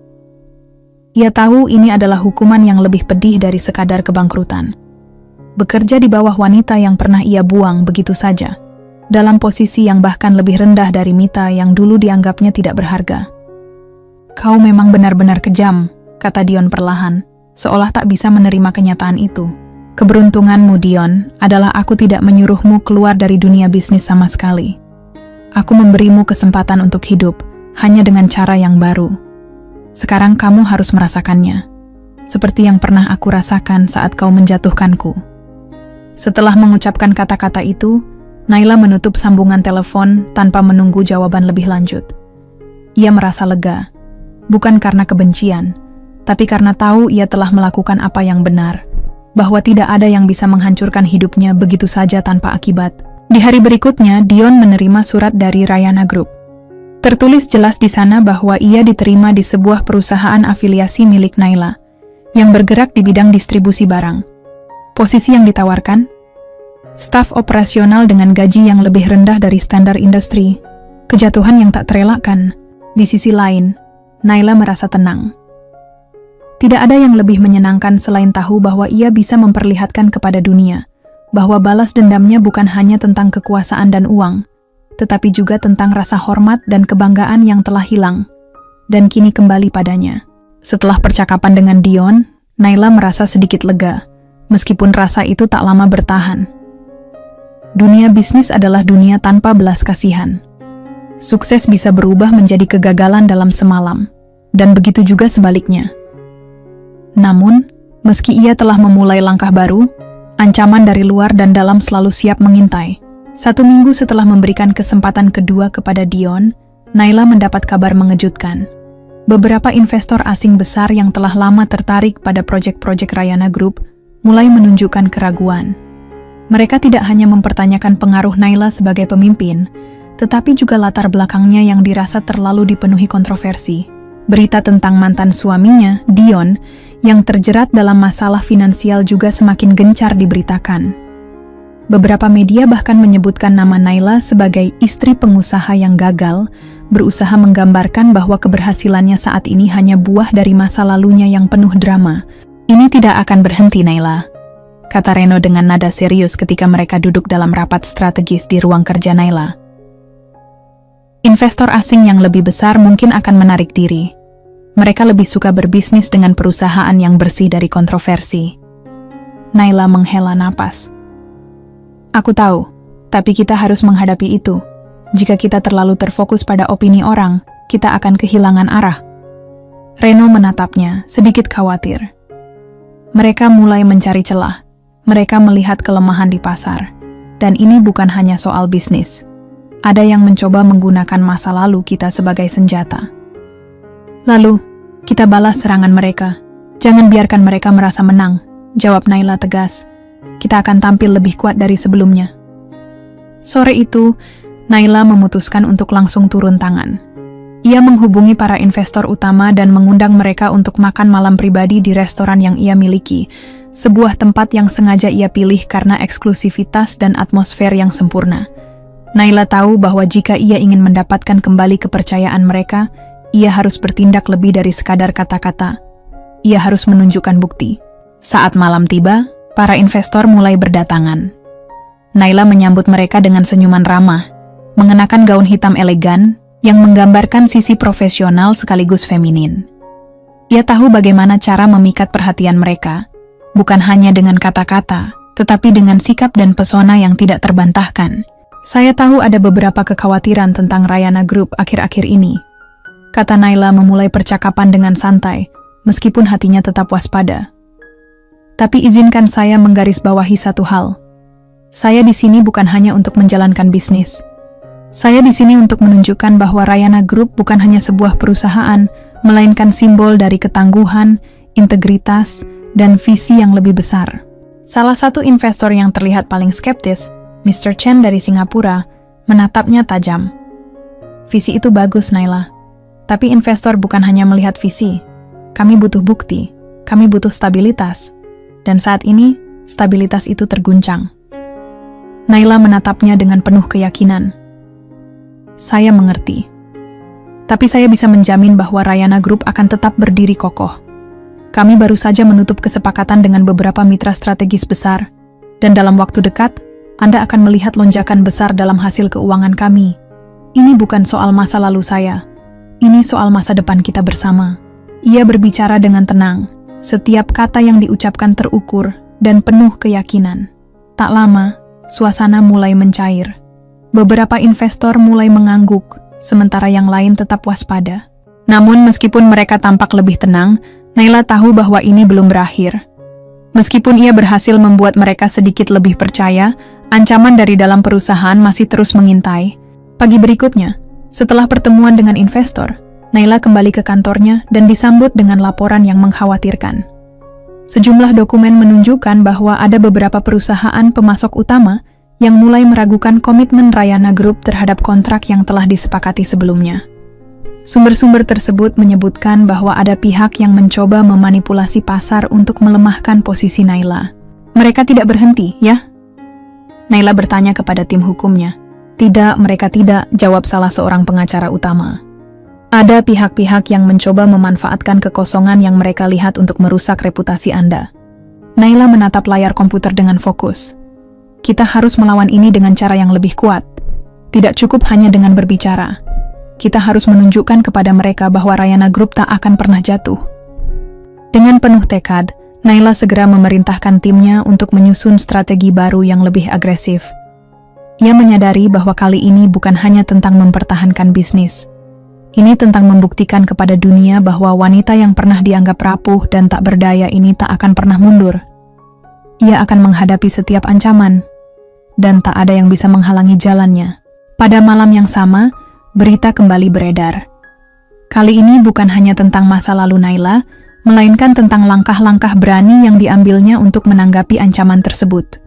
Ia tahu ini adalah hukuman yang lebih pedih dari sekadar kebangkrutan. Bekerja di bawah wanita yang pernah ia buang begitu saja, dalam posisi yang bahkan lebih rendah dari Mitha yang dulu dianggapnya tidak berharga. Kau memang benar-benar kejam, kata Dion perlahan, seolah tak bisa menerima kenyataan itu. Keberuntunganmu, Dion, adalah aku tidak menyuruhmu keluar dari dunia bisnis sama sekali. Aku memberimu kesempatan untuk hidup, hanya dengan cara yang baru. Sekarang kamu harus merasakannya, seperti yang pernah aku rasakan saat kau menjatuhkanku. Setelah mengucapkan kata-kata itu, Naila menutup sambungan telepon tanpa menunggu jawaban lebih lanjut. Ia merasa lega, bukan karena kebencian, tapi karena tahu ia telah melakukan apa yang benar, bahwa tidak ada yang bisa menghancurkan hidupnya begitu saja tanpa akibat. Di hari berikutnya, Dion menerima surat dari Rayana Group. Tertulis jelas di sana bahwa ia diterima di sebuah perusahaan afiliasi milik Naila, yang bergerak di bidang distribusi barang. Posisi yang ditawarkan? Staf operasional dengan gaji yang lebih rendah dari standar industri. Kejatuhan yang tak terelakkan. Di sisi lain, Naila merasa tenang. Tidak ada yang lebih menyenangkan selain tahu bahwa ia bisa memperlihatkan kepada dunia bahwa balas dendamnya bukan hanya tentang kekuasaan dan uang, tetapi juga tentang rasa hormat dan kebanggaan yang telah hilang dan kini kembali padanya. Setelah percakapan dengan Dion, Naila merasa sedikit lega, meskipun rasa itu tak lama bertahan. Dunia bisnis adalah dunia tanpa belas kasihan. Sukses bisa berubah menjadi kegagalan dalam semalam, dan begitu juga sebaliknya. Namun, meski ia telah memulai langkah baru, ancaman dari luar dan dalam selalu siap mengintai. 1 minggu setelah memberikan kesempatan kedua kepada Dion, Naila mendapat kabar mengejutkan. Beberapa investor asing besar yang telah lama tertarik pada proyek-proyek Rayana Group mulai menunjukkan keraguan. Mereka tidak hanya mempertanyakan pengaruh Naila sebagai pemimpin, tetapi juga latar belakangnya yang dirasa terlalu dipenuhi kontroversi. Berita tentang mantan suaminya, Dion, yang terjerat dalam masalah finansial juga semakin gencar diberitakan. Beberapa media bahkan menyebutkan nama Naila sebagai istri pengusaha yang gagal, berusaha menggambarkan bahwa keberhasilannya saat ini hanya buah dari masa lalunya yang penuh drama. Ini tidak akan berhenti, Naila, kata Reno dengan nada serius ketika mereka duduk dalam rapat strategis di ruang kerja Naila. Investor asing yang lebih besar mungkin akan menarik diri. Mereka lebih suka berbisnis dengan perusahaan yang bersih dari kontroversi. Naila menghela napas. Aku tahu, tapi kita harus menghadapi itu. Jika kita terlalu terfokus pada opini orang, kita akan kehilangan arah. Reno menatapnya, sedikit khawatir. Mereka mulai mencari celah. Mereka melihat kelemahan di pasar. Dan ini bukan hanya soal bisnis. Ada yang mencoba menggunakan masa lalu kita sebagai senjata. Lalu, kita balas serangan mereka. Jangan biarkan mereka merasa menang, jawab Naila tegas. Kita akan tampil lebih kuat dari sebelumnya. Sore itu, Naila memutuskan untuk langsung turun tangan. Ia menghubungi para investor utama dan mengundang mereka untuk makan malam pribadi di restoran yang ia miliki, sebuah tempat yang sengaja ia pilih karena eksklusivitas dan atmosfer yang sempurna. Naila tahu bahwa jika ia ingin mendapatkan kembali kepercayaan mereka, ia harus bertindak lebih dari sekadar kata-kata. Ia harus menunjukkan bukti. Saat malam tiba, para investor mulai berdatangan. Naila menyambut mereka dengan senyuman ramah, mengenakan gaun hitam elegan yang menggambarkan sisi profesional sekaligus feminin. Ia tahu bagaimana cara memikat perhatian mereka, bukan hanya dengan kata-kata, tetapi dengan sikap dan pesona yang tidak terbantahkan. Saya tahu ada beberapa kekhawatiran tentang Rayana Group akhir-akhir ini, kata Naila memulai percakapan dengan santai, meskipun hatinya tetap waspada. Tapi izinkan saya menggarisbawahi satu hal. Saya di sini bukan hanya untuk menjalankan bisnis. Saya di sini untuk menunjukkan bahwa Rayana Group bukan hanya sebuah perusahaan, melainkan simbol dari ketangguhan, integritas, dan visi yang lebih besar. Salah satu investor yang terlihat paling skeptis, Mr. Chen dari Singapura, menatapnya tajam. Visi itu bagus, Naila. Tapi investor bukan hanya melihat visi. Kami butuh bukti, kami butuh stabilitas. Dan saat ini, stabilitas itu terguncang. Naila menatapnya dengan penuh keyakinan. Saya mengerti. Tapi saya bisa menjamin bahwa Rayana Group akan tetap berdiri kokoh. Kami baru saja menutup kesepakatan dengan beberapa mitra strategis besar, dan dalam waktu dekat, Anda akan melihat lonjakan besar dalam hasil keuangan kami. Ini bukan soal masa lalu saya, Ini soal masa depan kita bersama. Ia berbicara dengan tenang. Setiap kata yang diucapkan terukur dan penuh keyakinan. Tak lama, suasana mulai mencair. Beberapa investor mulai mengangguk, sementara yang lain tetap waspada. Namun meskipun mereka tampak lebih tenang, Naila tahu bahwa ini belum berakhir. Meskipun ia berhasil membuat mereka sedikit lebih percaya, ancaman dari dalam perusahaan masih terus mengintai. Pagi berikutnya, setelah pertemuan dengan investor, Naila kembali ke kantornya dan disambut dengan laporan yang mengkhawatirkan. Sejumlah dokumen menunjukkan bahwa ada beberapa perusahaan pemasok utama yang mulai meragukan komitmen Rayana Group terhadap kontrak yang telah disepakati sebelumnya. Sumber-sumber tersebut menyebutkan bahwa ada pihak yang mencoba memanipulasi pasar untuk melemahkan posisi Naila. Mereka tidak berhenti, ya? Naila bertanya kepada tim hukumnya. Tidak, mereka tidak, jawab salah seorang pengacara utama. Ada pihak-pihak yang mencoba memanfaatkan kekosongan yang mereka lihat untuk merusak reputasi Anda. Naila menatap layar komputer dengan fokus. Kita harus melawan ini dengan cara yang lebih kuat. Tidak cukup hanya dengan berbicara. Kita harus menunjukkan kepada mereka bahwa Rayana Group tak akan pernah jatuh. Dengan penuh tekad, Naila segera memerintahkan timnya untuk menyusun strategi baru yang lebih agresif. Ia menyadari bahwa kali ini bukan hanya tentang mempertahankan bisnis. Ini tentang membuktikan kepada dunia bahwa wanita yang pernah dianggap rapuh dan tak berdaya ini tak akan pernah mundur. Ia akan menghadapi setiap ancaman, dan tak ada yang bisa menghalangi jalannya. Pada malam yang sama, berita kembali beredar. Kali ini bukan hanya tentang masa lalu Naila, melainkan tentang langkah-langkah berani yang diambilnya untuk menanggapi ancaman tersebut.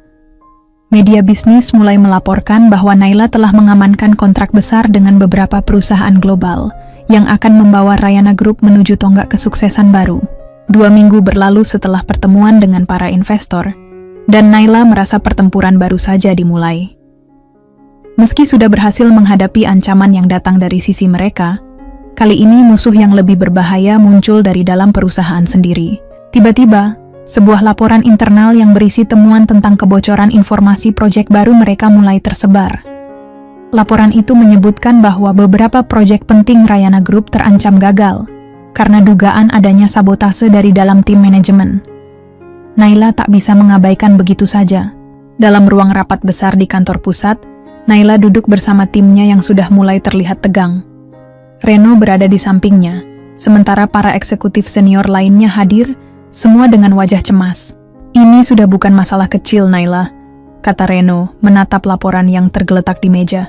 Media bisnis mulai melaporkan bahwa Naila telah mengamankan kontrak besar dengan beberapa perusahaan global yang akan membawa Rayana Group menuju tonggak kesuksesan baru. 2 minggu berlalu setelah pertemuan dengan para investor, dan Naila merasa pertempuran baru saja dimulai. Meski sudah berhasil menghadapi ancaman yang datang dari sisi mereka, kali ini musuh yang lebih berbahaya muncul dari dalam perusahaan sendiri. Tiba-tiba, sebuah laporan internal yang berisi temuan tentang kebocoran informasi proyek baru mereka mulai tersebar. Laporan itu menyebutkan bahwa beberapa proyek penting Rayana Group terancam gagal karena dugaan adanya sabotase dari dalam tim manajemen. Naila tak bisa mengabaikan begitu saja. Dalam ruang rapat besar di kantor pusat, Naila duduk bersama timnya yang sudah mulai terlihat tegang. Reno berada di sampingnya, sementara para eksekutif senior lainnya hadir, semua dengan wajah cemas. Ini sudah bukan masalah kecil, Naila, kata Reno, menatap laporan yang tergeletak di meja.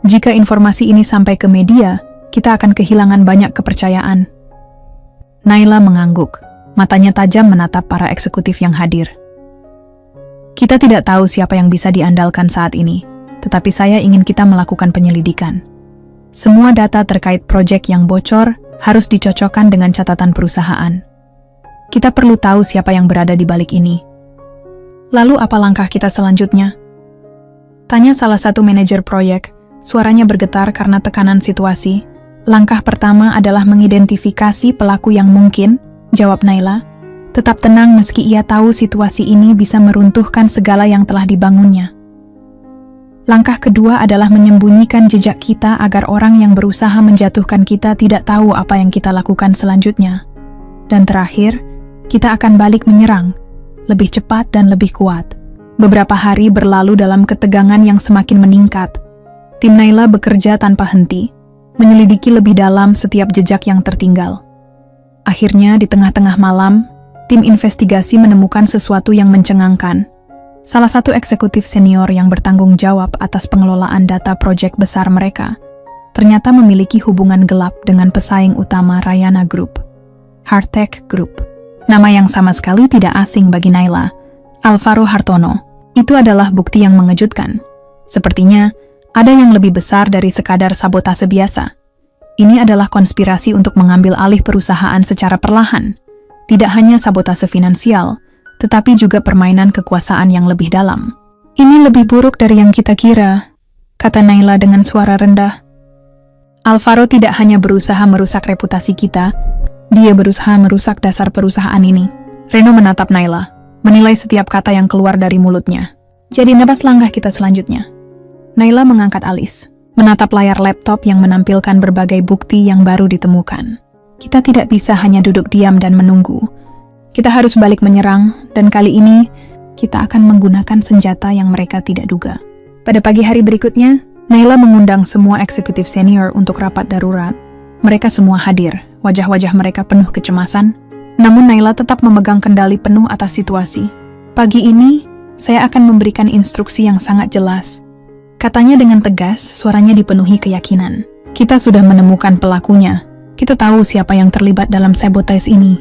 Jika informasi ini sampai ke media, kita akan kehilangan banyak kepercayaan. Naila mengangguk, matanya tajam menatap para eksekutif yang hadir. Kita tidak tahu siapa yang bisa diandalkan saat ini, tetapi saya ingin kita melakukan penyelidikan. Semua data terkait proyek yang bocor harus dicocokkan dengan catatan perusahaan. Kita perlu tahu siapa yang berada di balik ini. Lalu apa langkah kita selanjutnya? Tanya salah satu manajer proyek, suaranya bergetar karena tekanan situasi. Langkah pertama adalah mengidentifikasi pelaku yang mungkin, jawab Naila. Tetap tenang meski ia tahu situasi ini bisa meruntuhkan segala yang telah dibangunnya. Langkah kedua adalah menyembunyikan jejak kita agar orang yang berusaha menjatuhkan kita tidak tahu apa yang kita lakukan selanjutnya. Dan terakhir, kita akan balik menyerang, lebih cepat dan lebih kuat. Beberapa hari berlalu dalam ketegangan yang semakin meningkat. Tim Naila bekerja tanpa henti, menyelidiki lebih dalam setiap jejak yang tertinggal. Akhirnya, di tengah-tengah malam, tim investigasi menemukan sesuatu yang mencengangkan. Salah satu eksekutif senior yang bertanggung jawab atas pengelolaan data proyek besar mereka, ternyata memiliki hubungan gelap dengan pesaing utama Rayana Group, Hartech Group. Nama yang sama sekali tidak asing bagi Naila, Alvaro Hartono. Itu adalah bukti yang mengejutkan. Sepertinya, ada yang lebih besar dari sekadar sabotase biasa. Ini adalah konspirasi untuk mengambil alih perusahaan secara perlahan. Tidak hanya sabotase finansial, tetapi juga permainan kekuasaan yang lebih dalam. Ini lebih buruk dari yang kita kira, kata Naila dengan suara rendah. Alvaro tidak hanya berusaha merusak reputasi kita, dia berusaha merusak dasar perusahaan ini. Reno menatap Naila, menilai setiap kata yang keluar dari mulutnya. Jadi apa langkah kita selanjutnya? Naila mengangkat alis. menatap layar laptop yang menampilkan berbagai bukti yang baru ditemukan. Kita tidak bisa hanya duduk diam dan menunggu. Kita harus balik menyerang, dan kali ini kita akan menggunakan senjata yang mereka tidak duga. Pada pagi hari berikutnya, Naila mengundang semua eksekutif senior untuk rapat darurat. Mereka semua hadir, wajah-wajah mereka penuh kecemasan. Namun Naila tetap memegang kendali penuh atas situasi. Pagi ini, saya akan memberikan instruksi yang sangat jelas. Katanya dengan tegas, suaranya dipenuhi keyakinan. Kita sudah menemukan pelakunya. Kita tahu siapa yang terlibat dalam sabotage ini.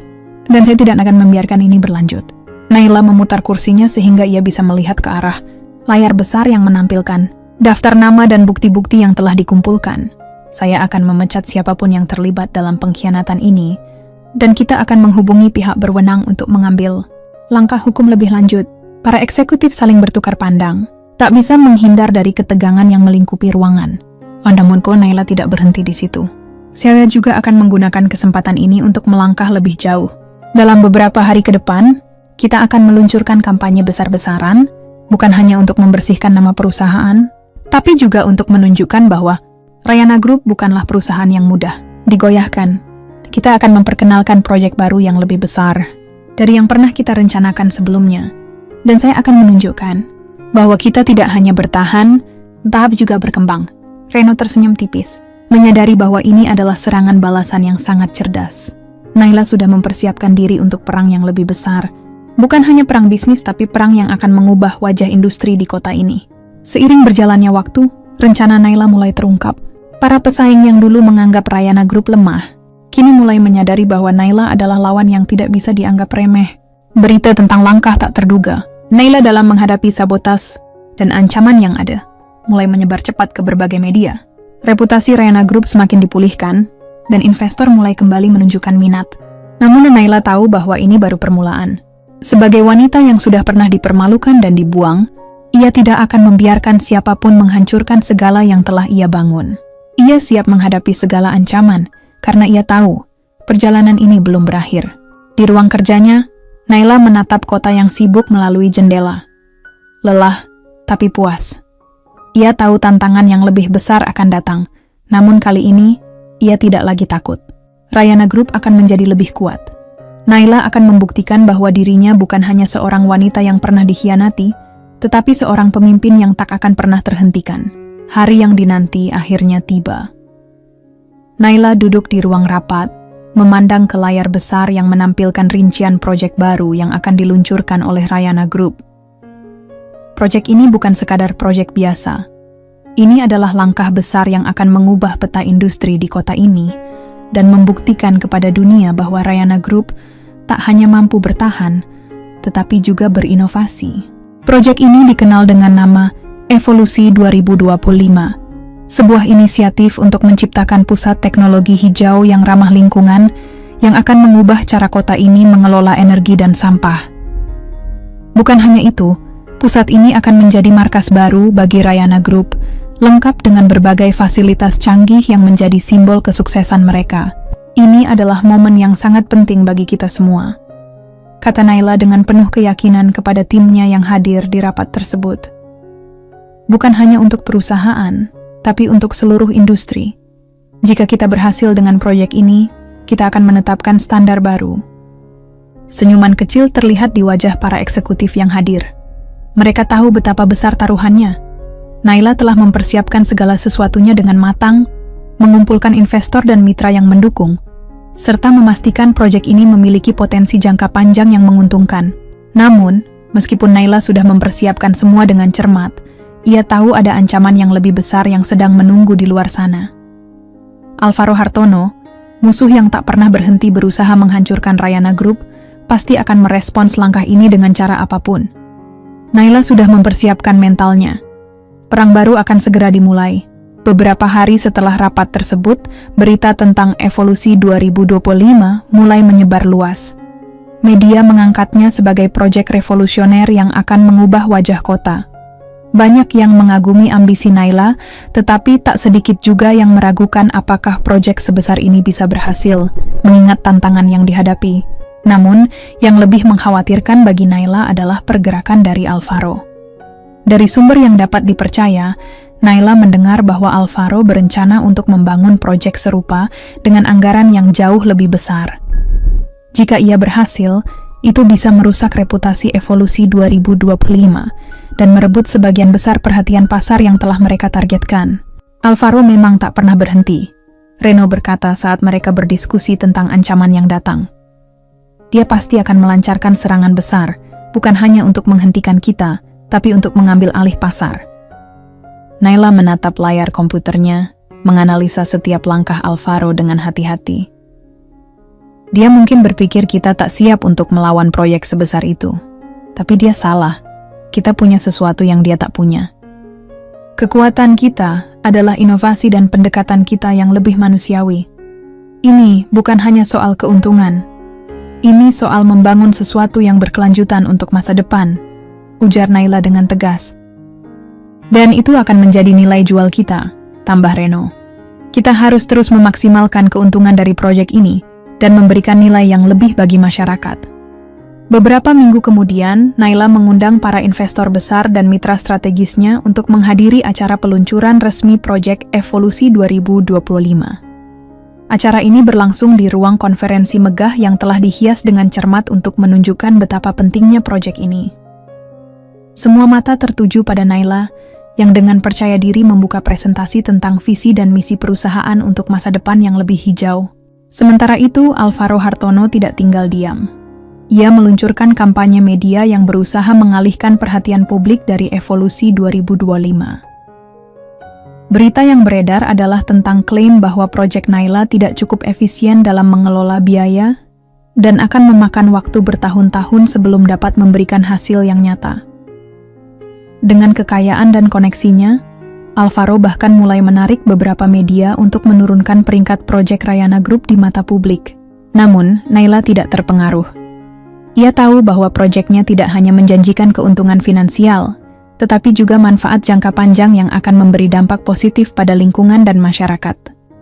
Dan saya tidak akan membiarkan ini berlanjut. Naila memutar kursinya sehingga ia bisa melihat ke arah layar besar yang menampilkan daftar nama dan bukti-bukti yang telah dikumpulkan. Saya akan memecat siapapun yang terlibat dalam pengkhianatan ini, dan kita akan menghubungi pihak berwenang untuk mengambil langkah hukum lebih lanjut. Para eksekutif saling bertukar pandang. Tak bisa menghindar dari ketegangan yang melingkupi ruangan. Namun Naila tidak berhenti di situ. Saya juga akan menggunakan kesempatan ini untuk melangkah lebih jauh. Dalam beberapa hari ke depan, kita akan meluncurkan kampanye besar-besaran, bukan hanya untuk membersihkan nama perusahaan, tapi juga untuk menunjukkan bahwa Rayana Group bukanlah perusahaan yang mudah digoyahkan. Kita akan memperkenalkan proyek baru yang lebih besar dari yang pernah kita rencanakan sebelumnya. Dan saya akan menunjukkan bahwa kita tidak hanya bertahan, tapi juga berkembang. Reno tersenyum tipis, menyadari bahwa ini adalah serangan balasan yang sangat cerdas. Naila sudah mempersiapkan diri untuk perang yang lebih besar. Bukan hanya perang bisnis, tapi perang yang akan mengubah wajah industri di kota ini. Seiring berjalannya waktu, rencana Naila mulai terungkap. Para pesaing yang dulu menganggap Rayana Group lemah, kini mulai menyadari bahwa Naila adalah lawan yang tidak bisa dianggap remeh. Berita tentang langkah tak terduga Naila dalam menghadapi sabotas dan ancaman yang ada mulai menyebar cepat ke berbagai media. Reputasi Rayana Group semakin dipulihkan, dan investor mulai kembali menunjukkan minat. Namun Naila tahu bahwa ini baru permulaan. Sebagai wanita yang sudah pernah dipermalukan dan dibuang, ia tidak akan membiarkan siapapun menghancurkan segala yang telah ia bangun. Ia siap menghadapi segala ancaman, karena ia tahu perjalanan ini belum berakhir. Di ruang kerjanya, Naila menatap kota yang sibuk melalui jendela. Lelah, tapi puas. Ia tahu tantangan yang lebih besar akan datang, namun kali ini, ia tidak lagi takut. Rayana Group akan menjadi lebih kuat. Naila akan membuktikan bahwa dirinya bukan hanya seorang wanita yang pernah dikhianati, tetapi seorang pemimpin yang tak akan pernah terhentikan. Hari yang dinanti akhirnya tiba. Naila duduk di ruang rapat, memandang ke layar besar yang menampilkan rincian proyek baru yang akan diluncurkan oleh Rayana Group. Proyek ini bukan sekadar proyek biasa. Ini adalah langkah besar yang akan mengubah peta industri di kota ini dan membuktikan kepada dunia bahwa Rayana Group tak hanya mampu bertahan, tetapi juga berinovasi. Proyek ini dikenal dengan nama Evolusi 2025. Sebuah inisiatif untuk menciptakan pusat teknologi hijau yang ramah lingkungan yang akan mengubah cara kota ini mengelola energi dan sampah. Bukan hanya itu, pusat ini akan menjadi markas baru bagi Rayana Group, lengkap dengan berbagai fasilitas canggih yang menjadi simbol kesuksesan mereka. Ini adalah momen yang sangat penting bagi kita semua, kata Naila dengan penuh keyakinan kepada timnya yang hadir di rapat tersebut. Bukan hanya untuk perusahaan, tapi untuk seluruh industri. Jika kita berhasil dengan proyek ini, kita akan menetapkan standar baru. Senyuman kecil terlihat di wajah para eksekutif yang hadir. Mereka tahu betapa besar taruhannya. Naila telah mempersiapkan segala sesuatunya dengan matang, mengumpulkan investor dan mitra yang mendukung, serta memastikan proyek ini memiliki potensi jangka panjang yang menguntungkan. Namun, meskipun Naila sudah mempersiapkan semua dengan cermat, ia tahu ada ancaman yang lebih besar yang sedang menunggu di luar sana. Alvaro Hartono, musuh yang tak pernah berhenti berusaha menghancurkan Rayana Group, pasti akan merespons langkah ini dengan cara apapun. Naila sudah mempersiapkan mentalnya. Perang baru akan segera dimulai. Beberapa hari setelah rapat tersebut, berita tentang Evolusi 2025 mulai menyebar luas. Media mengangkatnya sebagai proyek revolusioner yang akan mengubah wajah kota. Banyak yang mengagumi ambisi Naila, tetapi tak sedikit juga yang meragukan apakah proyek sebesar ini bisa berhasil, mengingat tantangan yang dihadapi. Namun, yang lebih mengkhawatirkan bagi Naila adalah pergerakan dari Alvaro. Dari sumber yang dapat dipercaya, Naila mendengar bahwa Alvaro berencana untuk membangun proyek serupa dengan anggaran yang jauh lebih besar. Jika ia berhasil, itu bisa merusak reputasi Evolusi 2025 dan merebut sebagian besar perhatian pasar yang telah mereka targetkan. Alvaro memang tak pernah berhenti, Reno berkata saat mereka berdiskusi tentang ancaman yang datang. Dia pasti akan melancarkan serangan besar, bukan hanya untuk menghentikan kita, tapi untuk mengambil alih pasar. Naila menatap layar komputernya, menganalisa setiap langkah Alvaro dengan hati-hati. Dia mungkin berpikir kita tak siap untuk melawan proyek sebesar itu. Tapi dia salah. Kita punya sesuatu yang dia tak punya. Kekuatan kita adalah inovasi dan pendekatan kita yang lebih manusiawi. Ini bukan hanya soal keuntungan. Ini soal membangun sesuatu yang berkelanjutan untuk masa depan, ujar Naila dengan tegas. Dan itu akan menjadi nilai jual kita, tambah Reno. Kita harus terus memaksimalkan keuntungan dari proyek ini dan memberikan nilai yang lebih bagi masyarakat. Beberapa minggu kemudian, Naila mengundang para investor besar dan mitra strategisnya untuk menghadiri acara peluncuran resmi proyek Evolusi 2025. Acara ini berlangsung di ruang konferensi megah yang telah dihias dengan cermat untuk menunjukkan betapa pentingnya proyek ini. Semua mata tertuju pada Naila, yang dengan percaya diri membuka presentasi tentang visi dan misi perusahaan untuk masa depan yang lebih hijau. Sementara itu, Alvaro Hartono tidak tinggal diam. Ia meluncurkan kampanye media yang berusaha mengalihkan perhatian publik dari Evolusi 2025. Berita yang beredar adalah tentang klaim bahwa proyek Naila tidak cukup efisien dalam mengelola biaya dan akan memakan waktu bertahun-tahun sebelum dapat memberikan hasil yang nyata. Dengan kekayaan dan koneksinya, Alvaro bahkan mulai menarik beberapa media untuk menurunkan peringkat proyek Rayana Group di mata publik. Namun, Naila tidak terpengaruh. Ia tahu bahwa proyeknya tidak hanya menjanjikan keuntungan finansial, tetapi juga manfaat jangka panjang yang akan memberi dampak positif pada lingkungan dan masyarakat.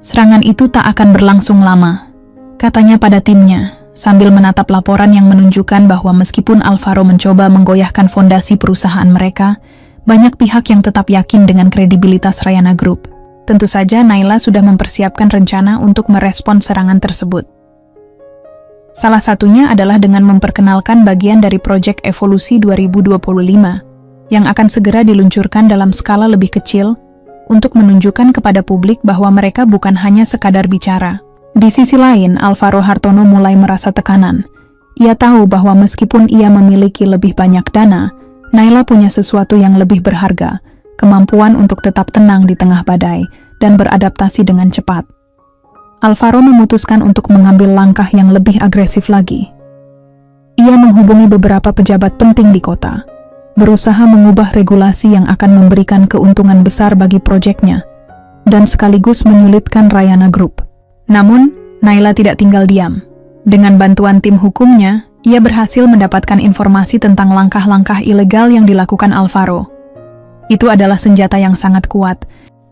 Serangan itu tak akan berlangsung lama, katanya pada timnya, sambil menatap laporan yang menunjukkan bahwa meskipun Alvaro mencoba menggoyahkan fondasi perusahaan mereka, banyak pihak yang tetap yakin dengan kredibilitas Rayana Group. Tentu saja Naila sudah mempersiapkan rencana untuk merespons serangan tersebut. Salah satunya adalah dengan memperkenalkan bagian dari proyek Evolusi 2025 yang akan segera diluncurkan dalam skala lebih kecil untuk menunjukkan kepada publik bahwa mereka bukan hanya sekadar bicara. Di sisi lain, Alvaro Hartono mulai merasa tekanan. Ia tahu bahwa meskipun ia memiliki lebih banyak dana, Naila punya sesuatu yang lebih berharga, kemampuan untuk tetap tenang di tengah badai dan beradaptasi dengan cepat. Alvaro memutuskan untuk mengambil langkah yang lebih agresif lagi. Ia menghubungi beberapa pejabat penting di kota, berusaha mengubah regulasi yang akan memberikan keuntungan besar bagi proyeknya, dan sekaligus menyulitkan Rayana Group. Namun, Naila tidak tinggal diam. Dengan bantuan tim hukumnya, ia berhasil mendapatkan informasi tentang langkah-langkah ilegal yang dilakukan Alvaro. Itu adalah senjata yang sangat kuat.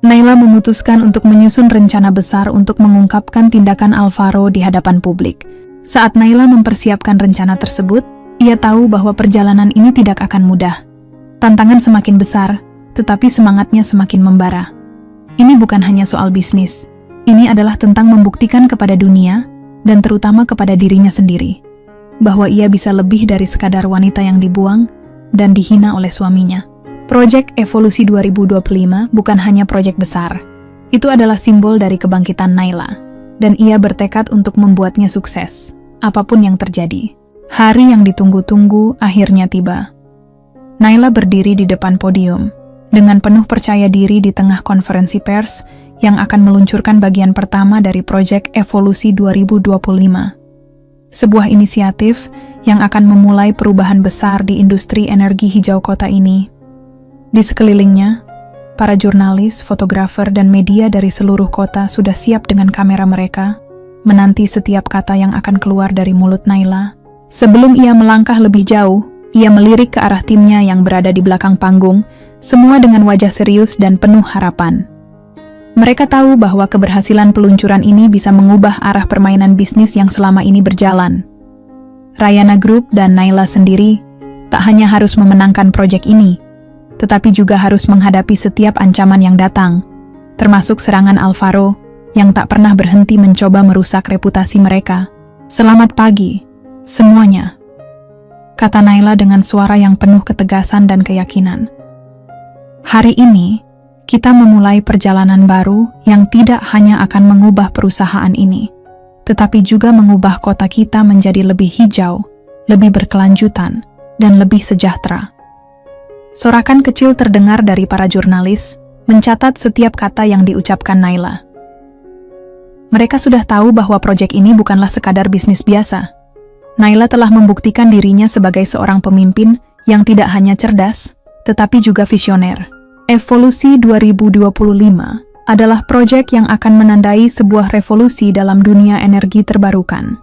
Naila memutuskan untuk menyusun rencana besar untuk mengungkapkan tindakan Alvaro di hadapan publik. Saat Naila mempersiapkan rencana tersebut, ia tahu bahwa perjalanan ini tidak akan mudah. Tantangan semakin besar, tetapi semangatnya semakin membara. Ini bukan hanya soal bisnis. Ini adalah tentang membuktikan kepada dunia, dan terutama kepada dirinya sendiri, bahwa ia bisa lebih dari sekadar wanita yang dibuang dan dihina oleh suaminya. Proyek Evolusi 2025 bukan hanya proyek besar. Itu adalah simbol dari kebangkitan Naila, dan ia bertekad untuk membuatnya sukses, apapun yang terjadi. Hari yang ditunggu-tunggu akhirnya tiba. Naila berdiri di depan podium, dengan penuh percaya diri di tengah konferensi pers yang akan meluncurkan bagian pertama dari proyek Evolusi 2025. Sebuah inisiatif yang akan memulai perubahan besar di industri energi hijau kota ini. Di sekelilingnya, para jurnalis, fotografer, dan media dari seluruh kota sudah siap dengan kamera mereka, menanti setiap kata yang akan keluar dari mulut Naila. Sebelum ia melangkah lebih jauh, ia melirik ke arah timnya yang berada di belakang panggung, semua dengan wajah serius dan penuh harapan. Mereka tahu bahwa keberhasilan peluncuran ini bisa mengubah arah permainan bisnis yang selama ini berjalan. Rayana Group dan Naila sendiri tak hanya harus memenangkan proyek ini, tetapi juga harus menghadapi setiap ancaman yang datang, termasuk serangan Alvaro yang tak pernah berhenti mencoba merusak reputasi mereka. "Selamat pagi, semuanya," kata Naila dengan suara yang penuh ketegasan dan keyakinan. "Hari ini, kita memulai perjalanan baru yang tidak hanya akan mengubah perusahaan ini, tetapi juga mengubah kota kita menjadi lebih hijau, lebih berkelanjutan, dan lebih sejahtera." Sorakan kecil terdengar dari para jurnalis, mencatat setiap kata yang diucapkan Naila. Mereka sudah tahu bahwa proyek ini bukanlah sekadar bisnis biasa. Naila telah membuktikan dirinya sebagai seorang pemimpin yang tidak hanya cerdas, tetapi juga visioner. Evolusi 2025 adalah proyek yang akan menandai sebuah revolusi dalam dunia energi terbarukan.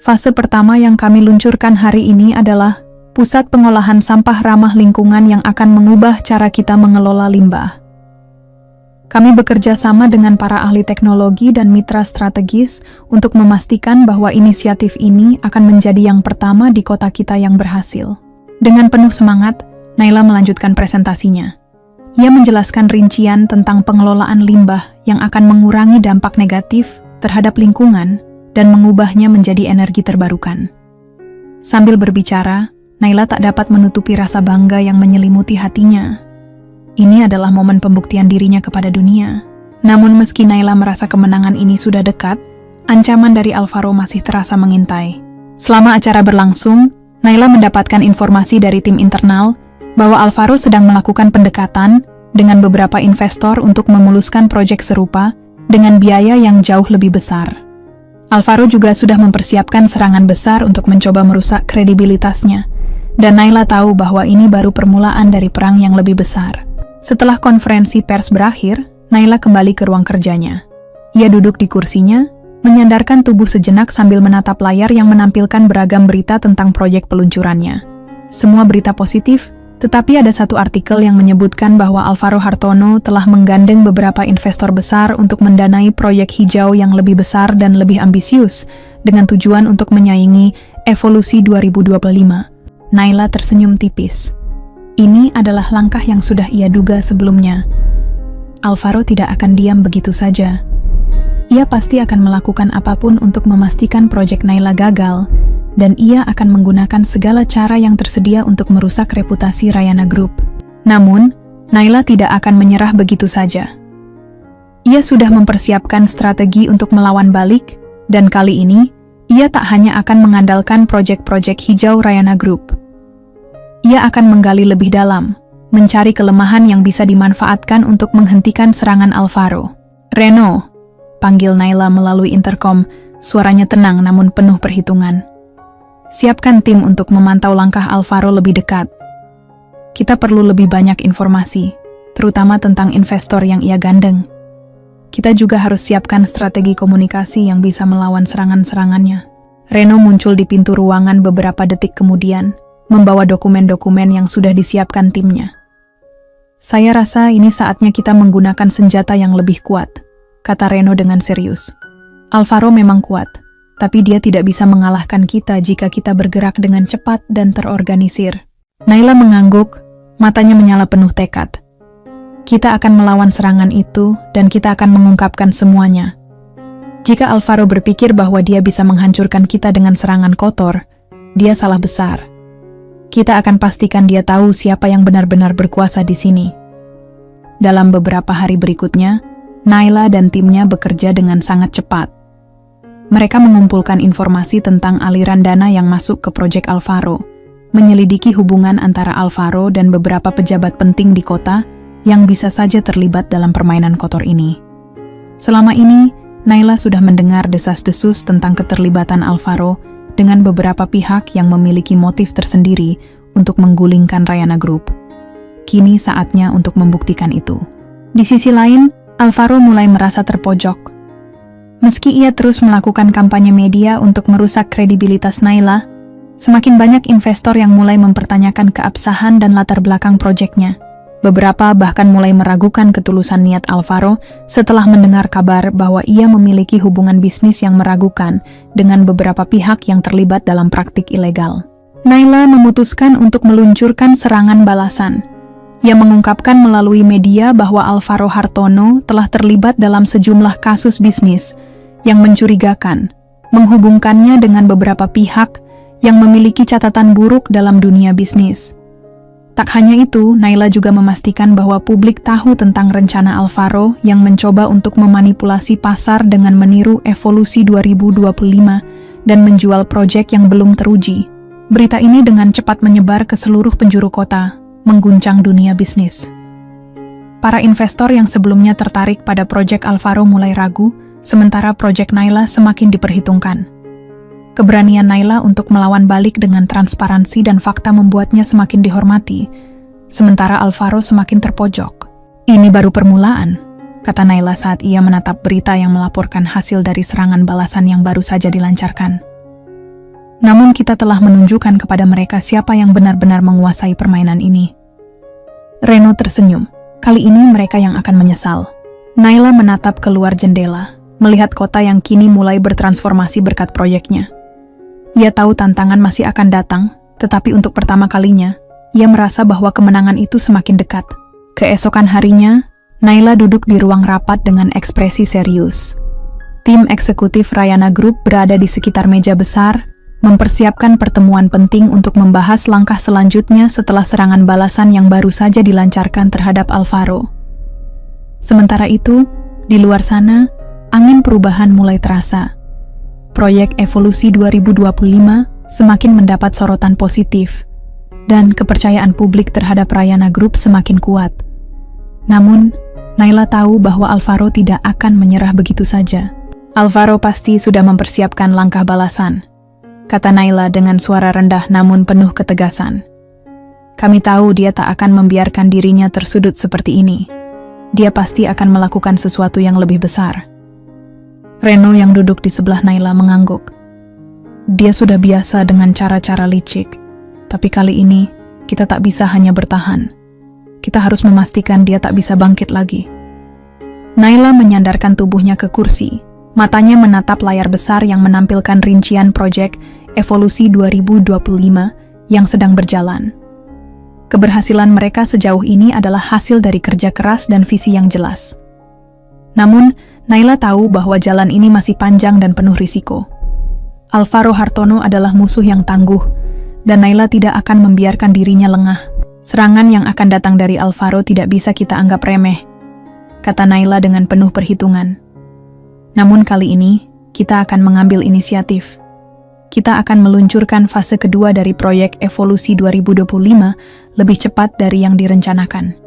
Fase pertama yang kami luncurkan hari ini adalah pusat pengolahan sampah ramah lingkungan yang akan mengubah cara kita mengelola limbah. Kami bekerja sama dengan para ahli teknologi dan mitra strategis untuk memastikan bahwa inisiatif ini akan menjadi yang pertama di kota kita yang berhasil. Dengan penuh semangat, Naila melanjutkan presentasinya. Ia menjelaskan rincian tentang pengelolaan limbah yang akan mengurangi dampak negatif terhadap lingkungan dan mengubahnya menjadi energi terbarukan. Sambil berbicara, Naila tak dapat menutupi rasa bangga yang menyelimuti hatinya. Ini adalah momen pembuktian dirinya kepada dunia. Namun meski Naila merasa kemenangan ini sudah dekat, ancaman dari Alvaro masih terasa mengintai. Selama acara berlangsung, Naila mendapatkan informasi dari tim internal bahwa Alvaro sedang melakukan pendekatan dengan beberapa investor untuk memuluskan proyek serupa dengan biaya yang jauh lebih besar. Alvaro juga sudah mempersiapkan serangan besar untuk mencoba merusak kredibilitasnya, dan Naila tahu bahwa ini baru permulaan dari perang yang lebih besar. Setelah konferensi pers berakhir, Naila kembali ke ruang kerjanya. Ia duduk di kursinya, menyandarkan tubuh sejenak sambil menatap layar yang menampilkan beragam berita tentang proyek peluncurannya. Semua berita positif, tetapi ada satu artikel yang menyebutkan bahwa Alvaro Hartono telah menggandeng beberapa investor besar untuk mendanai proyek hijau yang lebih besar dan lebih ambisius, dengan tujuan untuk menyaingi Evolusi 2025. Naila tersenyum tipis. Ini adalah langkah yang sudah ia duga sebelumnya. Alvaro tidak akan diam begitu saja. Ia pasti akan melakukan apapun untuk memastikan proyek Naila gagal, dan ia akan menggunakan segala cara yang tersedia untuk merusak reputasi Rayana Group. Namun, Naila tidak akan menyerah begitu saja. Ia sudah mempersiapkan strategi untuk melawan balik, dan kali ini, ia tak hanya akan mengandalkan proyek-proyek hijau Rayana Group. Ia akan menggali lebih dalam, mencari kelemahan yang bisa dimanfaatkan untuk menghentikan serangan Alvaro. "Reno," panggil Naila melalui intercom, suaranya tenang namun penuh perhitungan. "Siapkan tim untuk memantau langkah Alvaro lebih dekat. Kita perlu lebih banyak informasi, terutama tentang investor yang ia gandeng. Kita juga harus siapkan strategi komunikasi yang bisa melawan serangan-serangannya." Reno muncul di pintu ruangan beberapa detik kemudian, membawa dokumen-dokumen yang sudah disiapkan timnya. "Saya rasa ini saatnya kita menggunakan senjata yang lebih kuat," kata Reno dengan serius. "Alvaro memang kuat, tapi dia tidak bisa mengalahkan kita jika kita bergerak dengan cepat dan terorganisir." Naila mengangguk, matanya menyala penuh tekad. "Kita akan melawan serangan itu dan kita akan mengungkapkan semuanya. Jika Alvaro berpikir bahwa dia bisa menghancurkan kita dengan serangan kotor, dia salah besar. Kita akan pastikan dia tahu siapa yang benar-benar berkuasa di sini." Dalam beberapa hari berikutnya, Naila dan timnya bekerja dengan sangat cepat. Mereka mengumpulkan informasi tentang aliran dana yang masuk ke proyek Alvaro, menyelidiki hubungan antara Alvaro dan beberapa pejabat penting di kota yang bisa saja terlibat dalam permainan kotor ini. Selama ini, Naila sudah mendengar desas-desus tentang keterlibatan Alvaro dengan beberapa pihak yang memiliki motif tersendiri untuk menggulingkan Rayana Group. Kini saatnya untuk membuktikan itu. Di sisi lain, Alvaro mulai merasa terpojok. Meski ia terus melakukan kampanye media untuk merusak kredibilitas Naila, semakin banyak investor yang mulai mempertanyakan keabsahan dan latar belakang proyeknya. Beberapa bahkan mulai meragukan ketulusan niat Alvaro setelah mendengar kabar bahwa ia memiliki hubungan bisnis yang meragukan dengan beberapa pihak yang terlibat dalam praktik ilegal. Naila memutuskan untuk meluncurkan serangan balasan. Ia mengungkapkan melalui media bahwa Alvaro Hartono telah terlibat dalam sejumlah kasus bisnis yang mencurigakan, menghubungkannya dengan beberapa pihak yang memiliki catatan buruk dalam dunia bisnis. Tak hanya itu, Naila juga memastikan bahwa publik tahu tentang rencana Alvaro yang mencoba untuk memanipulasi pasar dengan meniru Evolusi 2025 dan menjual proyek yang belum teruji. Berita ini dengan cepat menyebar ke seluruh penjuru kota, mengguncang dunia bisnis. Para investor yang sebelumnya tertarik pada proyek Alvaro mulai ragu, sementara proyek Naila semakin diperhitungkan. Keberanian Naila untuk melawan balik dengan transparansi dan fakta membuatnya semakin dihormati, sementara Alvaro semakin terpojok. Ini baru permulaan, kata Naila saat ia menatap berita yang melaporkan hasil dari serangan balasan yang baru saja dilancarkan. Namun kita telah menunjukkan kepada mereka siapa yang benar-benar menguasai permainan ini. Reno tersenyum. Kali ini mereka yang akan menyesal. Naila menatap keluar jendela, melihat kota yang kini mulai bertransformasi berkat proyeknya. Ia tahu tantangan masih akan datang, tetapi untuk pertama kalinya, ia merasa bahwa kemenangan itu semakin dekat. Keesokan harinya, Naila duduk di ruang rapat dengan ekspresi serius. Tim eksekutif Rayana Group berada di sekitar meja besar, mempersiapkan pertemuan penting untuk membahas langkah selanjutnya setelah serangan balasan yang baru saja dilancarkan terhadap Alvaro. Sementara itu, di luar sana, angin perubahan mulai terasa. Proyek Evolusi 2025 semakin mendapat sorotan positif, dan kepercayaan publik terhadap Rayana Group semakin kuat. Namun, Naila tahu bahwa Alvaro tidak akan menyerah begitu saja. Alvaro pasti sudah mempersiapkan langkah balasan, kata Naila dengan suara rendah namun penuh ketegasan. Kami tahu dia tak akan membiarkan dirinya tersudut seperti ini. Dia pasti akan melakukan sesuatu yang lebih besar. Reno yang duduk di sebelah Naila mengangguk. Dia sudah biasa dengan cara-cara licik, tapi kali ini kita tak bisa hanya bertahan. Kita harus memastikan dia tak bisa bangkit lagi. Naila menyandarkan tubuhnya ke kursi, matanya menatap layar besar yang menampilkan rincian proyek Evolusi 2025 yang sedang berjalan. Keberhasilan mereka sejauh ini adalah hasil dari kerja keras dan visi yang jelas. Namun, Naila tahu bahwa jalan ini masih panjang dan penuh risiko. Alvaro Hartono adalah musuh yang tangguh, dan Naila tidak akan membiarkan dirinya lengah. Serangan yang akan datang dari Alvaro tidak bisa kita anggap remeh, kata Naila dengan penuh perhitungan. Namun kali ini, kita akan mengambil inisiatif. Kita akan meluncurkan fase kedua dari proyek Evolusi 2025 lebih cepat dari yang direncanakan.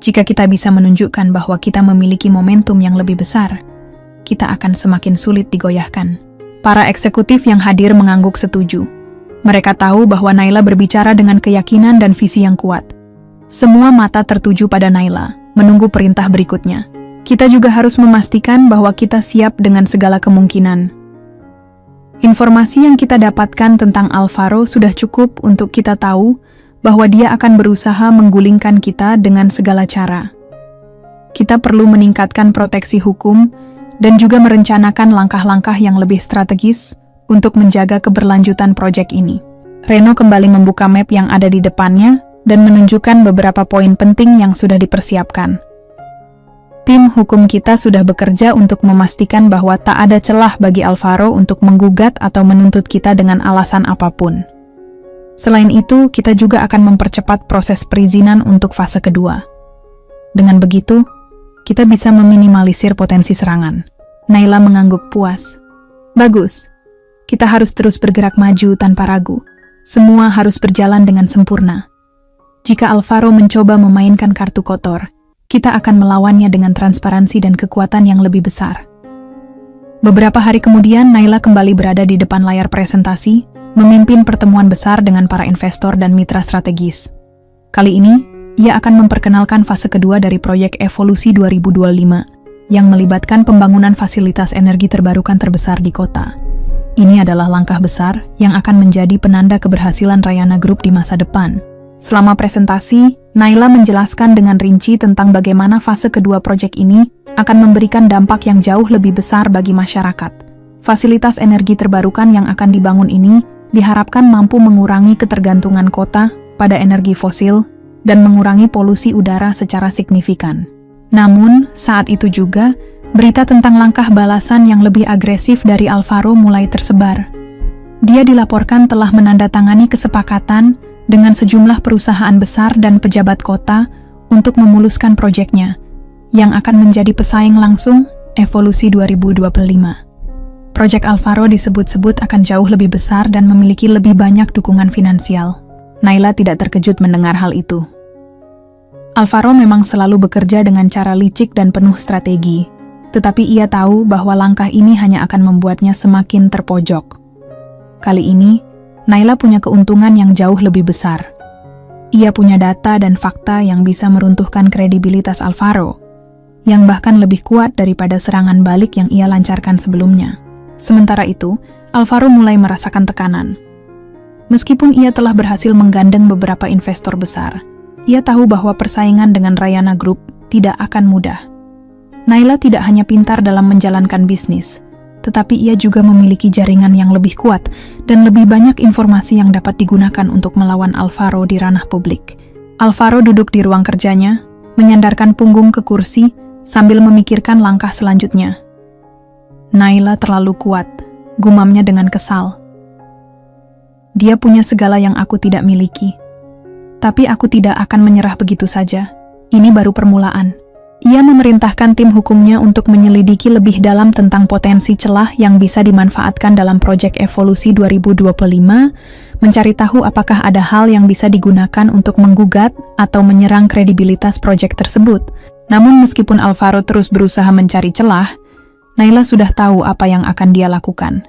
Jika kita bisa menunjukkan bahwa kita memiliki momentum yang lebih besar, kita akan semakin sulit digoyahkan. Para eksekutif yang hadir mengangguk setuju. Mereka tahu bahwa Naila berbicara dengan keyakinan dan visi yang kuat. Semua mata tertuju pada Naila, menunggu perintah berikutnya. Kita juga harus memastikan bahwa kita siap dengan segala kemungkinan. Informasi yang kita dapatkan tentang Alvaro sudah cukup untuk kita tahu bahwa dia akan berusaha menggulingkan kita dengan segala cara. Kita perlu meningkatkan proteksi hukum dan juga merencanakan langkah-langkah yang lebih strategis untuk menjaga keberlanjutan proyek ini. Reno kembali membuka map yang ada di depannya dan menunjukkan beberapa poin penting yang sudah dipersiapkan. Tim hukum kita sudah bekerja untuk memastikan bahwa tak ada celah bagi Alvaro untuk menggugat atau menuntut kita dengan alasan apapun. Selain itu, kita juga akan mempercepat proses perizinan untuk fase kedua. Dengan begitu, kita bisa meminimalisir potensi serangan. Naila mengangguk puas. Bagus. Kita harus terus bergerak maju tanpa ragu. Semua harus berjalan dengan sempurna. Jika Alvaro mencoba memainkan kartu kotor, kita akan melawannya dengan transparansi dan kekuatan yang lebih besar. Beberapa hari kemudian, Naila kembali berada di depan layar presentasi, memimpin pertemuan besar dengan para investor dan mitra strategis. Kali ini, ia akan memperkenalkan fase kedua dari proyek Evolusi 2025 yang melibatkan pembangunan fasilitas energi terbarukan terbesar di kota. Ini adalah langkah besar yang akan menjadi penanda keberhasilan Rayana Group di masa depan. Selama presentasi, Naila menjelaskan dengan rinci tentang bagaimana fase kedua proyek ini akan memberikan dampak yang jauh lebih besar bagi masyarakat. Fasilitas energi terbarukan yang akan dibangun ini diharapkan mampu mengurangi ketergantungan kota pada energi fosil dan mengurangi polusi udara secara signifikan. Namun, saat itu juga, berita tentang langkah balasan yang lebih agresif dari Alvaro mulai tersebar. Dia dilaporkan telah menandatangani kesepakatan dengan sejumlah perusahaan besar dan pejabat kota untuk memuluskan proyeknya, yang akan menjadi pesaing langsung Evolusi 2025. Proyek Alvaro disebut-sebut akan jauh lebih besar dan memiliki lebih banyak dukungan finansial. Naila tidak terkejut mendengar hal itu. Alvaro memang selalu bekerja dengan cara licik dan penuh strategi, tetapi ia tahu bahwa langkah ini hanya akan membuatnya semakin terpojok. Kali ini, Naila punya keuntungan yang jauh lebih besar. Ia punya data dan fakta yang bisa meruntuhkan kredibilitas Alvaro, yang bahkan lebih kuat daripada serangan balik yang ia lancarkan sebelumnya. Sementara itu, Alvaro mulai merasakan tekanan. Meskipun ia telah berhasil menggandeng beberapa investor besar, ia tahu bahwa persaingan dengan Rayana Group tidak akan mudah. Naila tidak hanya pintar dalam menjalankan bisnis, tetapi ia juga memiliki jaringan yang lebih kuat dan lebih banyak informasi yang dapat digunakan untuk melawan Alvaro di ranah publik. Alvaro duduk di ruang kerjanya, menyandarkan punggung ke kursi sambil memikirkan langkah selanjutnya. Naila terlalu kuat, gumamnya dengan kesal. Dia punya segala yang aku tidak miliki. Tapi aku tidak akan menyerah begitu saja. Ini baru permulaan. Ia memerintahkan tim hukumnya untuk menyelidiki lebih dalam tentang potensi celah yang bisa dimanfaatkan dalam proyek Evolusi 2025, mencari tahu apakah ada hal yang bisa digunakan untuk menggugat atau menyerang kredibilitas proyek tersebut. Namun meskipun Alvaro terus berusaha mencari celah, Naila sudah tahu apa yang akan dia lakukan.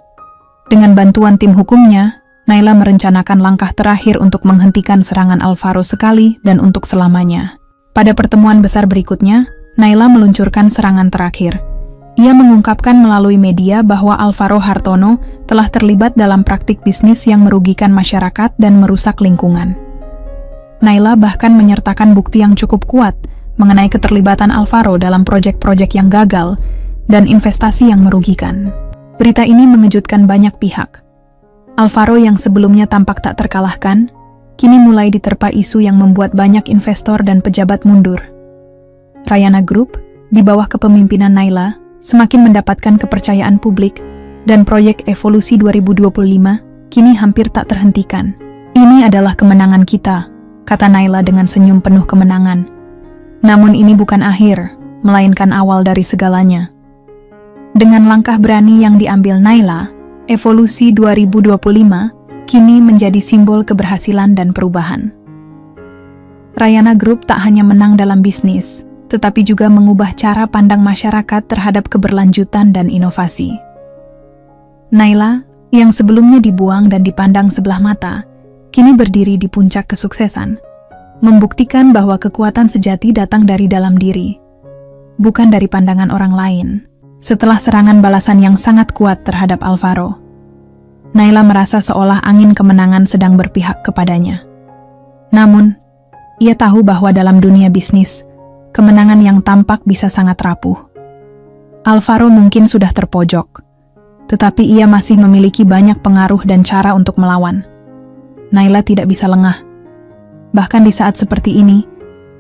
Dengan bantuan tim hukumnya, Naila merencanakan langkah terakhir untuk menghentikan serangan Alvaro sekali dan untuk selamanya. Pada pertemuan besar berikutnya, Naila meluncurkan serangan terakhir. Ia mengungkapkan melalui media bahwa Alvaro Hartono telah terlibat dalam praktik bisnis yang merugikan masyarakat dan merusak lingkungan. Naila bahkan menyertakan bukti yang cukup kuat mengenai keterlibatan Alvaro dalam proyek-proyek yang gagal dan investasi yang merugikan. Berita ini mengejutkan banyak pihak. Alvaro yang sebelumnya tampak tak terkalahkan, kini mulai diterpa isu yang membuat banyak investor dan pejabat mundur. Rayana Group, di bawah kepemimpinan Naila, semakin mendapatkan kepercayaan publik, dan proyek Evolusi 2025 kini hampir tak terhentikan. Ini adalah kemenangan kita, kata Naila dengan senyum penuh kemenangan. Namun ini bukan akhir, melainkan awal dari segalanya. Dengan langkah berani yang diambil Naila, Evolusi 2025 kini menjadi simbol keberhasilan dan perubahan. Rayana Group tak hanya menang dalam bisnis, tetapi juga mengubah cara pandang masyarakat terhadap keberlanjutan dan inovasi. Naila, yang sebelumnya dibuang dan dipandang sebelah mata, kini berdiri di puncak kesuksesan, membuktikan bahwa kekuatan sejati datang dari dalam diri, bukan dari pandangan orang lain. Setelah serangan balasan yang sangat kuat terhadap Alvaro, Naila merasa seolah angin kemenangan sedang berpihak kepadanya. Namun, ia tahu bahwa dalam dunia bisnis, kemenangan yang tampak bisa sangat rapuh. Alvaro mungkin sudah terpojok, tetapi ia masih memiliki banyak pengaruh dan cara untuk melawan. Naila tidak bisa lengah. Bahkan di saat seperti ini,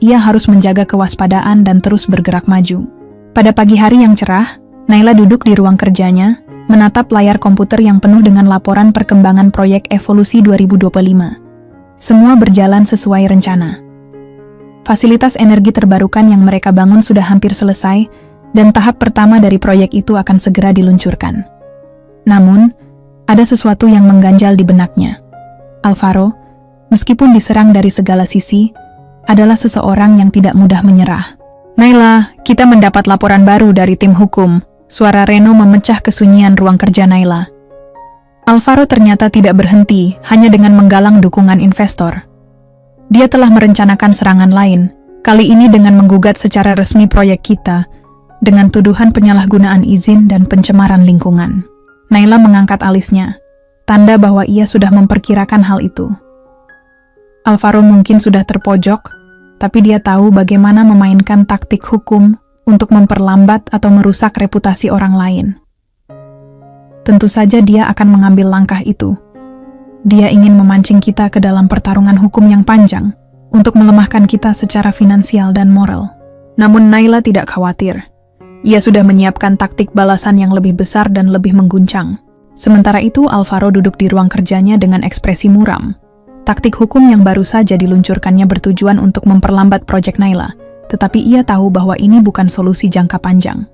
ia harus menjaga kewaspadaan dan terus bergerak maju. Pada pagi hari yang cerah, Naila duduk di ruang kerjanya, menatap layar komputer yang penuh dengan laporan perkembangan proyek Evolusi 2025. Semua berjalan sesuai rencana. Fasilitas energi terbarukan yang mereka bangun sudah hampir selesai, dan tahap pertama dari proyek itu akan segera diluncurkan. Namun, ada sesuatu yang mengganjal di benaknya. Alvaro, meskipun diserang dari segala sisi, adalah seseorang yang tidak mudah menyerah. Naila, kita mendapat laporan baru dari tim hukum. Suara Reno memecah kesunyian ruang kerja Naila. Alvaro ternyata tidak berhenti hanya dengan menggalang dukungan investor. Dia telah merencanakan serangan lain, kali ini dengan menggugat secara resmi proyek kita, dengan tuduhan penyalahgunaan izin dan pencemaran lingkungan. Naila mengangkat alisnya, tanda bahwa ia sudah memperkirakan hal itu. Alvaro mungkin sudah terpojok, tapi dia tahu bagaimana memainkan taktik hukum untuk memperlambat atau merusak reputasi orang lain. Tentu saja dia akan mengambil langkah itu. Dia ingin memancing kita ke dalam pertarungan hukum yang panjang, untuk melemahkan kita secara finansial dan moral. Namun Naila tidak khawatir. Ia sudah menyiapkan taktik balasan yang lebih besar dan lebih mengguncang. Sementara itu, Alvaro duduk di ruang kerjanya dengan ekspresi muram. Taktik hukum yang baru saja diluncurkannya bertujuan untuk memperlambat proyek Naila, tetapi ia tahu bahwa ini bukan solusi jangka panjang.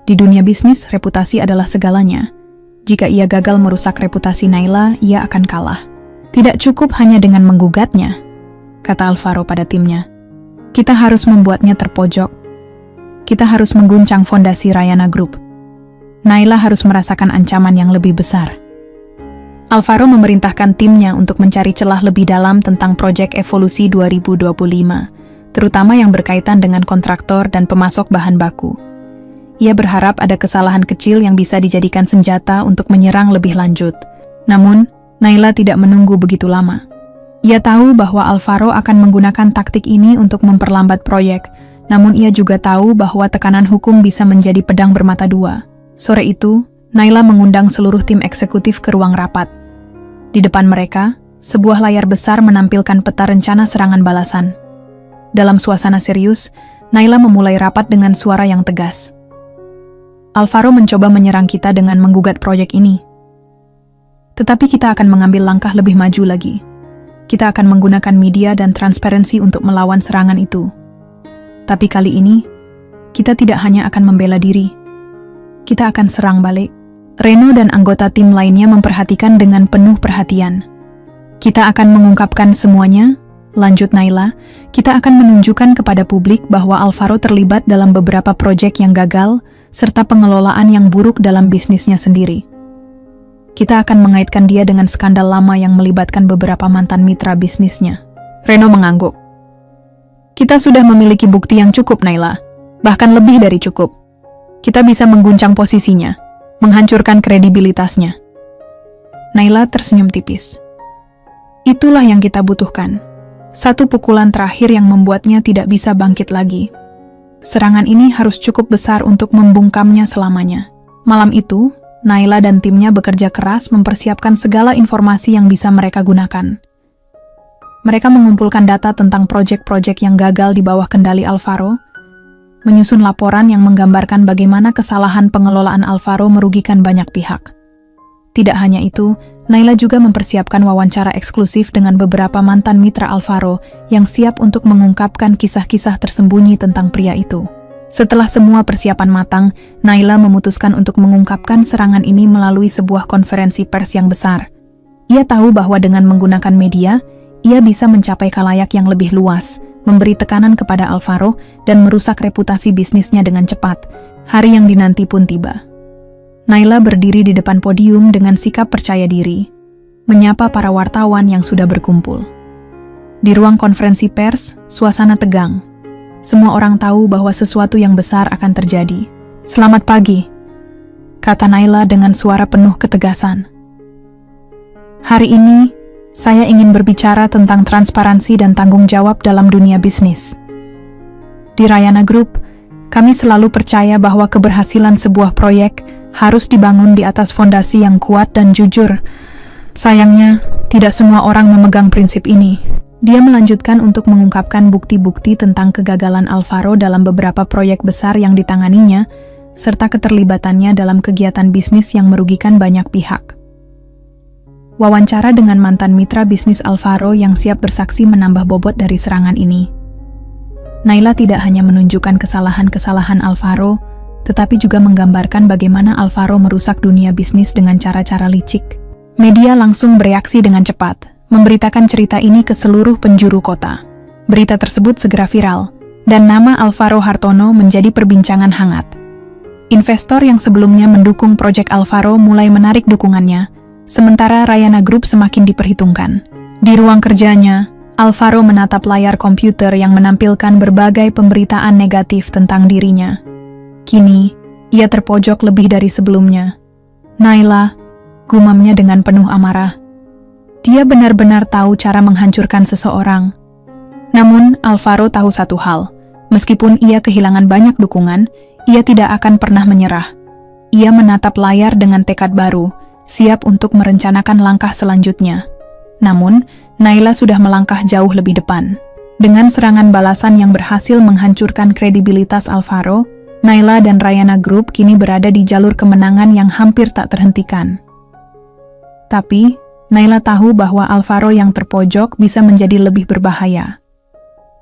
Di dunia bisnis, reputasi adalah segalanya. Jika ia gagal merusak reputasi Naila, ia akan kalah. Tidak cukup hanya dengan menggugatnya, kata Alvaro pada timnya. Kita harus membuatnya terpojok. Kita harus mengguncang fondasi Rayana Group. Naila harus merasakan ancaman yang lebih besar. Alvaro memerintahkan timnya untuk mencari celah lebih dalam tentang proyek Evolusi 2025, terutama yang berkaitan dengan kontraktor dan pemasok bahan baku. Ia berharap ada kesalahan kecil yang bisa dijadikan senjata untuk menyerang lebih lanjut. Namun, Naila tidak menunggu begitu lama. Ia tahu bahwa Alvaro akan menggunakan taktik ini untuk memperlambat proyek, namun ia juga tahu bahwa tekanan hukum bisa menjadi pedang bermata dua. Sore itu, Naila mengundang seluruh tim eksekutif ke ruang rapat. Di depan mereka, sebuah layar besar menampilkan peta rencana serangan balasan. Dalam suasana serius, Naila memulai rapat dengan suara yang tegas. Alvaro mencoba menyerang kita dengan menggugat proyek ini. Tetapi kita akan mengambil langkah lebih maju lagi. Kita akan menggunakan media dan transparansi untuk melawan serangan itu. Tapi kali ini, kita tidak hanya akan membela diri. Kita akan serang balik. Reno dan anggota tim lainnya memperhatikan dengan penuh perhatian. Kita akan mengungkapkan semuanya, lanjut Naila. Kita akan menunjukkan kepada publik bahwa Alvaro terlibat dalam beberapa proyek yang gagal, serta pengelolaan yang buruk dalam bisnisnya sendiri. Kita akan mengaitkan dia dengan skandal lama yang melibatkan beberapa mantan mitra bisnisnya. Reno mengangguk. Kita sudah memiliki bukti yang cukup, Naila. Bahkan lebih dari cukup. Kita bisa mengguncang posisinya, menghancurkan kredibilitasnya. Naila tersenyum tipis. Itulah yang kita butuhkan. Satu pukulan terakhir yang membuatnya tidak bisa bangkit lagi. Serangan ini harus cukup besar untuk membungkamnya selamanya. Malam itu, Naila dan timnya bekerja keras mempersiapkan segala informasi yang bisa mereka gunakan. Mereka mengumpulkan data tentang proyek-proyek yang gagal di bawah kendali Alvaro, menyusun laporan yang menggambarkan bagaimana kesalahan pengelolaan Alvaro merugikan banyak pihak. Tidak hanya itu, Naila juga mempersiapkan wawancara eksklusif dengan beberapa mantan mitra Alvaro yang siap untuk mengungkapkan kisah-kisah tersembunyi tentang pria itu. Setelah semua persiapan matang, Naila memutuskan untuk mengungkapkan serangan ini melalui sebuah konferensi pers yang besar. Ia tahu bahwa dengan menggunakan media, ia bisa mencapai khalayak yang lebih luas, memberi tekanan kepada Alvaro, dan merusak reputasi bisnisnya dengan cepat. Hari yang dinanti pun tiba. Naila berdiri di depan podium dengan sikap percaya diri, menyapa para wartawan yang sudah berkumpul. Di ruang konferensi pers, suasana tegang. Semua orang tahu bahwa sesuatu yang besar akan terjadi. "Selamat pagi," kata Naila dengan suara penuh ketegasan. "Hari ini, saya ingin berbicara tentang transparansi dan tanggung jawab dalam dunia bisnis. Di Rayana Group, kami selalu percaya bahwa keberhasilan sebuah proyek harus dibangun di atas fondasi yang kuat dan jujur. Sayangnya, tidak semua orang memegang prinsip ini." Dia melanjutkan untuk mengungkapkan bukti-bukti tentang kegagalan Alvaro dalam beberapa proyek besar yang ditanganinya, serta keterlibatannya dalam kegiatan bisnis yang merugikan banyak pihak. Wawancara dengan mantan mitra bisnis Alvaro yang siap bersaksi menambah bobot dari serangan ini. Naila tidak hanya menunjukkan kesalahan-kesalahan Alvaro, tetapi juga menggambarkan bagaimana Alvaro merusak dunia bisnis dengan cara-cara licik. Media langsung bereaksi dengan cepat, memberitakan cerita ini ke seluruh penjuru kota. Berita tersebut segera viral, dan nama Alvaro Hartono menjadi perbincangan hangat. Investor yang sebelumnya mendukung proyek Alvaro mulai menarik dukungannya, sementara Rayana Group semakin diperhitungkan. Di ruang kerjanya, Alvaro menatap layar komputer yang menampilkan berbagai pemberitaan negatif tentang dirinya. Kini, ia terpojok lebih dari sebelumnya. "Naila," gumamnya dengan penuh amarah. Dia benar-benar tahu cara menghancurkan seseorang. Namun, Alvaro tahu satu hal. Meskipun ia kehilangan banyak dukungan, ia tidak akan pernah menyerah. Ia menatap layar dengan tekad baru, siap untuk merencanakan langkah selanjutnya. Namun, Naila sudah melangkah jauh lebih depan. Dengan serangan balasan yang berhasil menghancurkan kredibilitas Alvaro, Naila dan Rayana Group kini berada di jalur kemenangan yang hampir tak terhentikan. Tapi, Naila tahu bahwa Alvaro yang terpojok bisa menjadi lebih berbahaya.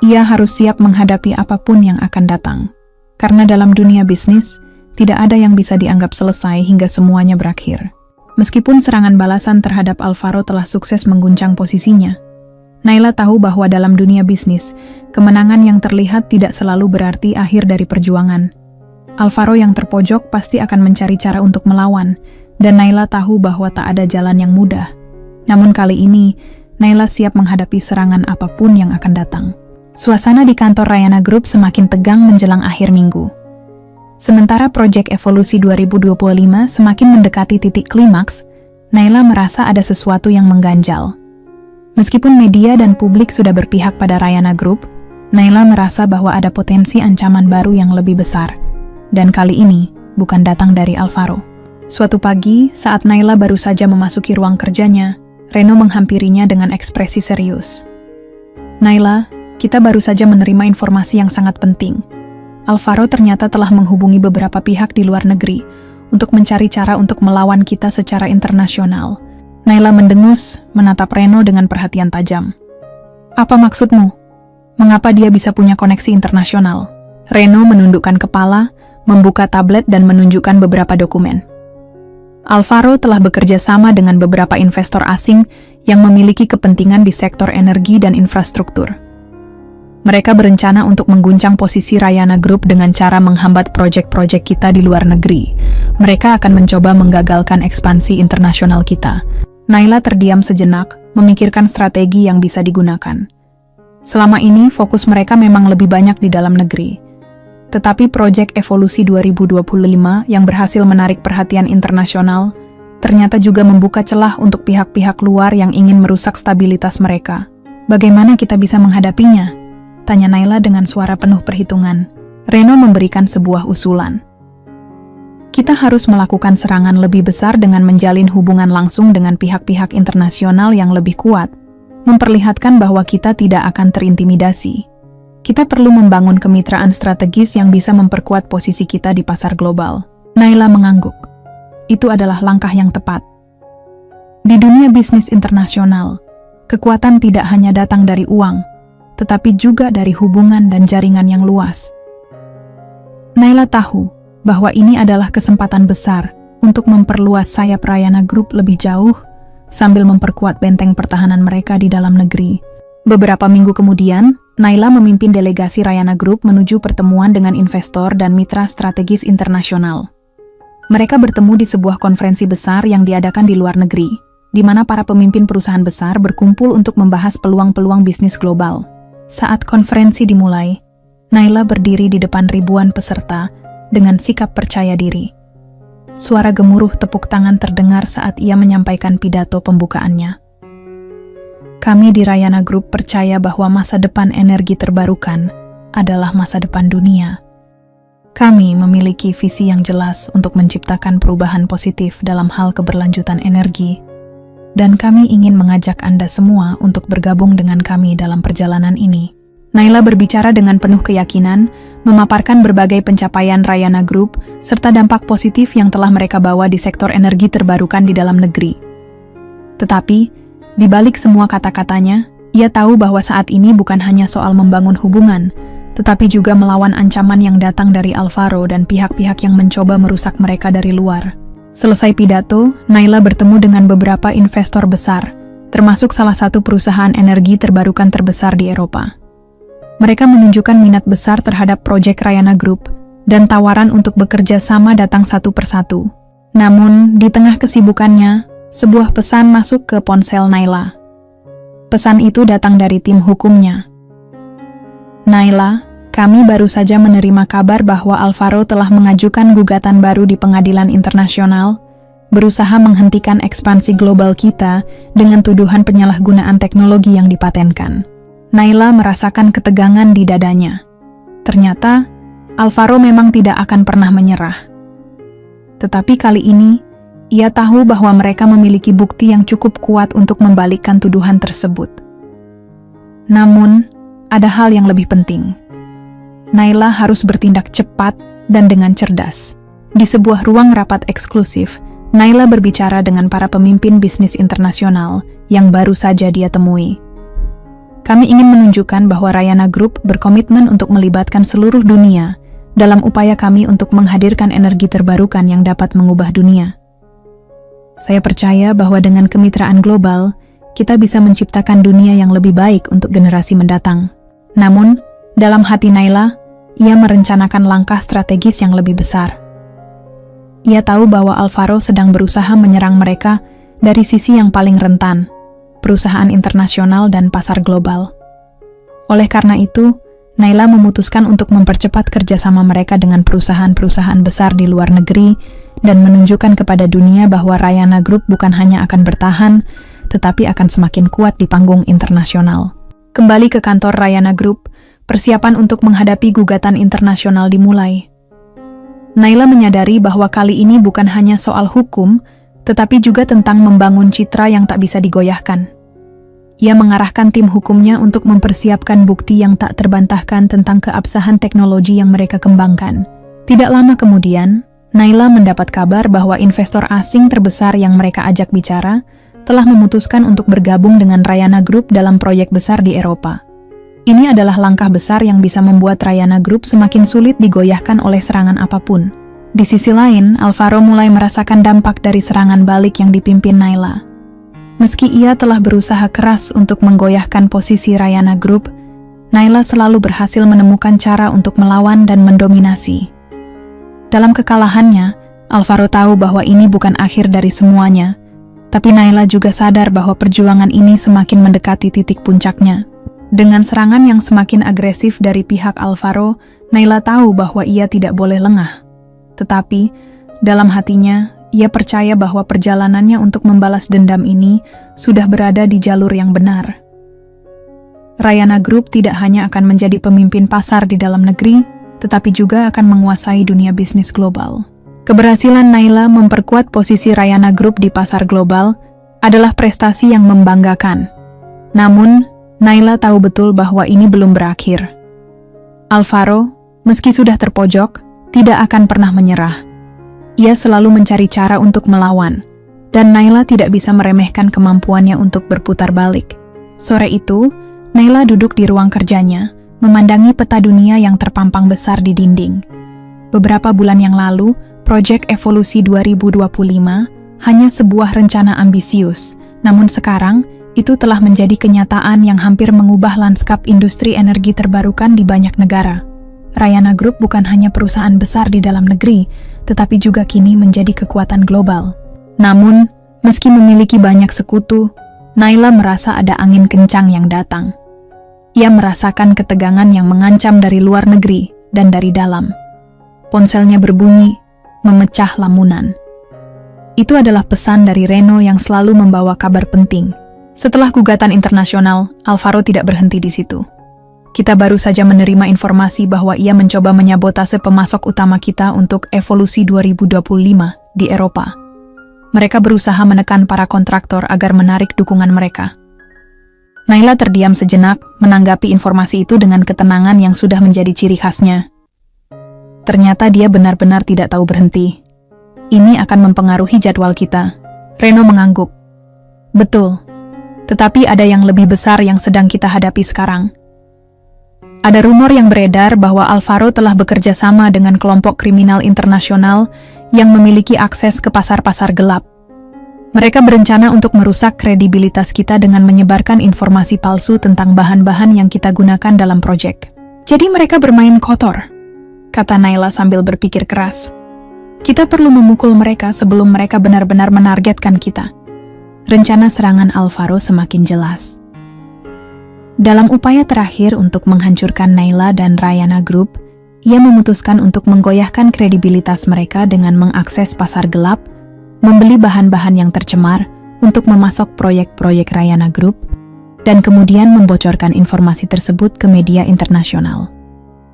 Ia harus siap menghadapi apapun yang akan datang. Karena dalam dunia bisnis, tidak ada yang bisa dianggap selesai hingga semuanya berakhir. Meskipun serangan balasan terhadap Alvaro telah sukses mengguncang posisinya, Naila tahu bahwa dalam dunia bisnis, kemenangan yang terlihat tidak selalu berarti akhir dari perjuangan. Alvaro yang terpojok pasti akan mencari cara untuk melawan, dan Naila tahu bahwa tak ada jalan yang mudah. Namun kali ini, Naila siap menghadapi serangan apapun yang akan datang. Suasana di kantor Rayana Group semakin tegang menjelang akhir minggu. Sementara proyek Evolusi 2025 semakin mendekati titik klimaks, Naila merasa ada sesuatu yang mengganjal. Meskipun media dan publik sudah berpihak pada Rayana Group, Naila merasa bahwa ada potensi ancaman baru yang lebih besar. Dan kali ini, bukan datang dari Alvaro. Suatu pagi, saat Naila baru saja memasuki ruang kerjanya, Reno menghampirinya dengan ekspresi serius. "Naila, kita baru saja menerima informasi yang sangat penting. Alvaro ternyata telah menghubungi beberapa pihak di luar negeri untuk mencari cara untuk melawan kita secara internasional." Naila mendengus, menatap Reno dengan perhatian tajam. "Apa maksudmu? Mengapa dia bisa punya koneksi internasional?" Reno menundukkan kepala, membuka tablet dan menunjukkan beberapa dokumen. Alvaro telah bekerja sama dengan beberapa investor asing yang memiliki kepentingan di sektor energi dan infrastruktur. Mereka berencana untuk mengguncang posisi Rayana Group dengan cara menghambat proyek-proyek kita di luar negeri. Mereka akan mencoba menggagalkan ekspansi internasional kita. Naila terdiam sejenak, memikirkan strategi yang bisa digunakan. Selama ini, fokus mereka memang lebih banyak di dalam negeri. Tetapi proyek Evolusi 2025 yang berhasil menarik perhatian internasional, ternyata juga membuka celah untuk pihak-pihak luar yang ingin merusak stabilitas mereka. "Bagaimana kita bisa menghadapinya?" tanya Naila dengan suara penuh perhitungan. Reno memberikan sebuah usulan. "Kita harus melakukan serangan lebih besar dengan menjalin hubungan langsung dengan pihak-pihak internasional yang lebih kuat, memperlihatkan bahwa kita tidak akan terintimidasi. Kita perlu membangun kemitraan strategis yang bisa memperkuat posisi kita di pasar global." Naila mengangguk. Itu adalah langkah yang tepat. Di dunia bisnis internasional, kekuatan tidak hanya datang dari uang, tetapi juga dari hubungan dan jaringan yang luas. Naila tahu bahwa ini adalah kesempatan besar untuk memperluas sayap Rayana Group lebih jauh, sambil memperkuat benteng pertahanan mereka di dalam negeri. Beberapa minggu kemudian, Naila memimpin delegasi Rayana Group menuju pertemuan dengan investor dan mitra strategis internasional. Mereka bertemu di sebuah konferensi besar yang diadakan di luar negeri, di mana para pemimpin perusahaan besar berkumpul untuk membahas peluang-peluang bisnis global. Saat konferensi dimulai, Naila berdiri di depan ribuan peserta dengan sikap percaya diri. Suara gemuruh tepuk tangan terdengar saat ia menyampaikan pidato pembukaannya. "Kami di Rayana Group percaya bahwa masa depan energi terbarukan adalah masa depan dunia. Kami memiliki visi yang jelas untuk menciptakan perubahan positif dalam hal keberlanjutan energi, dan kami ingin mengajak Anda semua untuk bergabung dengan kami dalam perjalanan ini." Naila berbicara dengan penuh keyakinan, memaparkan berbagai pencapaian Rayana Group serta dampak positif yang telah mereka bawa di sektor energi terbarukan di dalam negeri. Tetapi, di balik semua kata-katanya, ia tahu bahwa saat ini bukan hanya soal membangun hubungan, tetapi juga melawan ancaman yang datang dari Alvaro dan pihak-pihak yang mencoba merusak mereka dari luar. Selesai pidato, Naila bertemu dengan beberapa investor besar, termasuk salah satu perusahaan energi terbarukan terbesar di Eropa. Mereka menunjukkan minat besar terhadap proyek Rayana Group, dan tawaran untuk bekerja sama datang satu persatu. Namun, di tengah kesibukannya, sebuah pesan masuk ke ponsel Naila. Pesan itu datang dari tim hukumnya. "Naila, kami baru saja menerima kabar bahwa Alvaro telah mengajukan gugatan baru di pengadilan internasional, berusaha menghentikan ekspansi global kita dengan tuduhan penyalahgunaan teknologi yang dipatenkan." Naila merasakan ketegangan di dadanya. Ternyata, Alvaro memang tidak akan pernah menyerah. Tetapi kali ini, ia tahu bahwa mereka memiliki bukti yang cukup kuat untuk membalikkan tuduhan tersebut. Namun, ada hal yang lebih penting. Naila harus bertindak cepat dan dengan cerdas. Di sebuah ruang rapat eksklusif, Naila berbicara dengan para pemimpin bisnis internasional yang baru saja dia temui. Kami ingin menunjukkan bahwa Rayana Group berkomitmen untuk melibatkan seluruh dunia dalam upaya kami untuk menghadirkan energi terbarukan yang dapat mengubah dunia. Saya percaya bahwa dengan kemitraan global, kita bisa menciptakan dunia yang lebih baik untuk generasi mendatang. Namun, dalam hati Naila, ia merencanakan langkah strategis yang lebih besar. Ia tahu bahwa Alvaro sedang berusaha menyerang mereka dari sisi yang paling rentan, perusahaan internasional dan pasar global. Oleh karena itu, Naila memutuskan untuk mempercepat kerjasama mereka dengan perusahaan-perusahaan besar di luar negeri dan menunjukkan kepada dunia bahwa Rayana Group bukan hanya akan bertahan, tetapi akan semakin kuat di panggung internasional. Kembali ke kantor Rayana Group, persiapan untuk menghadapi gugatan internasional dimulai. Naila menyadari bahwa kali ini bukan hanya soal hukum, tetapi juga tentang membangun citra yang tak bisa digoyahkan. Ia mengarahkan tim hukumnya untuk mempersiapkan bukti yang tak terbantahkan tentang keabsahan teknologi yang mereka kembangkan. Tidak lama kemudian, Naila mendapat kabar bahwa investor asing terbesar yang mereka ajak bicara telah memutuskan untuk bergabung dengan Rayana Group dalam proyek besar di Eropa. Ini adalah langkah besar yang bisa membuat Rayana Group semakin sulit digoyahkan oleh serangan apapun. Di sisi lain, Alvaro mulai merasakan dampak dari serangan balik yang dipimpin Naila. Meski ia telah berusaha keras untuk menggoyahkan posisi Rayana Group, Naila selalu berhasil menemukan cara untuk melawan dan mendominasi. Dalam kekalahannya, Alvaro tahu bahwa ini bukan akhir dari semuanya, tapi Naila juga sadar bahwa perjuangan ini semakin mendekati titik puncaknya. Dengan serangan yang semakin agresif dari pihak Alvaro, Naila tahu bahwa ia tidak boleh lengah. Tetapi, dalam hatinya, ia percaya bahwa perjalanannya untuk membalas dendam ini sudah berada di jalur yang benar. Rayana Group tidak hanya akan menjadi pemimpin pasar di dalam negeri, tetapi juga akan menguasai dunia bisnis global. Keberhasilan Naila memperkuat posisi Rayana Group di pasar global adalah prestasi yang membanggakan. Namun, Naila tahu betul bahwa ini belum berakhir. Alvaro, meski sudah terpojok, tidak akan pernah menyerah. Ia selalu mencari cara untuk melawan, dan Naila tidak bisa meremehkan kemampuannya untuk berputar balik. Sore itu, Naila duduk di ruang kerjanya, memandangi peta dunia yang terpampang besar di dinding. Beberapa bulan yang lalu, Proyek Evolusi 2025 hanya sebuah rencana ambisius, namun sekarang, itu telah menjadi kenyataan yang hampir mengubah lanskap industri energi terbarukan di banyak negara. Rayana Group bukan hanya perusahaan besar di dalam negeri, tetapi juga kini menjadi kekuatan global. Namun, meski memiliki banyak sekutu, Naila merasa ada angin kencang yang datang. Ia merasakan ketegangan yang mengancam dari luar negeri dan dari dalam. Ponselnya berbunyi, memecah lamunan. Itu adalah pesan dari Reno yang selalu membawa kabar penting. Setelah gugatan internasional, Alvaro tidak berhenti di situ. Kita baru saja menerima informasi bahwa ia mencoba menyabotase pemasok utama kita untuk Evolusi 2025 di Eropa. Mereka berusaha menekan para kontraktor agar menarik dukungan mereka. Naila terdiam sejenak, menanggapi informasi itu dengan ketenangan yang sudah menjadi ciri khasnya. Ternyata dia benar-benar tidak tahu berhenti. Ini akan mempengaruhi jadwal kita. Reno mengangguk. Betul. Tetapi ada yang lebih besar yang sedang kita hadapi sekarang. Ada rumor yang beredar bahwa Alvaro telah bekerja sama dengan kelompok kriminal internasional yang memiliki akses ke pasar-pasar gelap. Mereka berencana untuk merusak kredibilitas kita dengan menyebarkan informasi palsu tentang bahan-bahan yang kita gunakan dalam proyek. Jadi mereka bermain kotor, kata Naila sambil berpikir keras. Kita perlu memukul mereka sebelum mereka benar-benar menargetkan kita. Rencana serangan Alvaro semakin jelas. Dalam upaya terakhir untuk menghancurkan Naila dan Rayana Group, ia memutuskan untuk menggoyahkan kredibilitas mereka dengan mengakses pasar gelap, membeli bahan-bahan yang tercemar untuk memasok proyek-proyek Rayana Group, dan kemudian membocorkan informasi tersebut ke media internasional.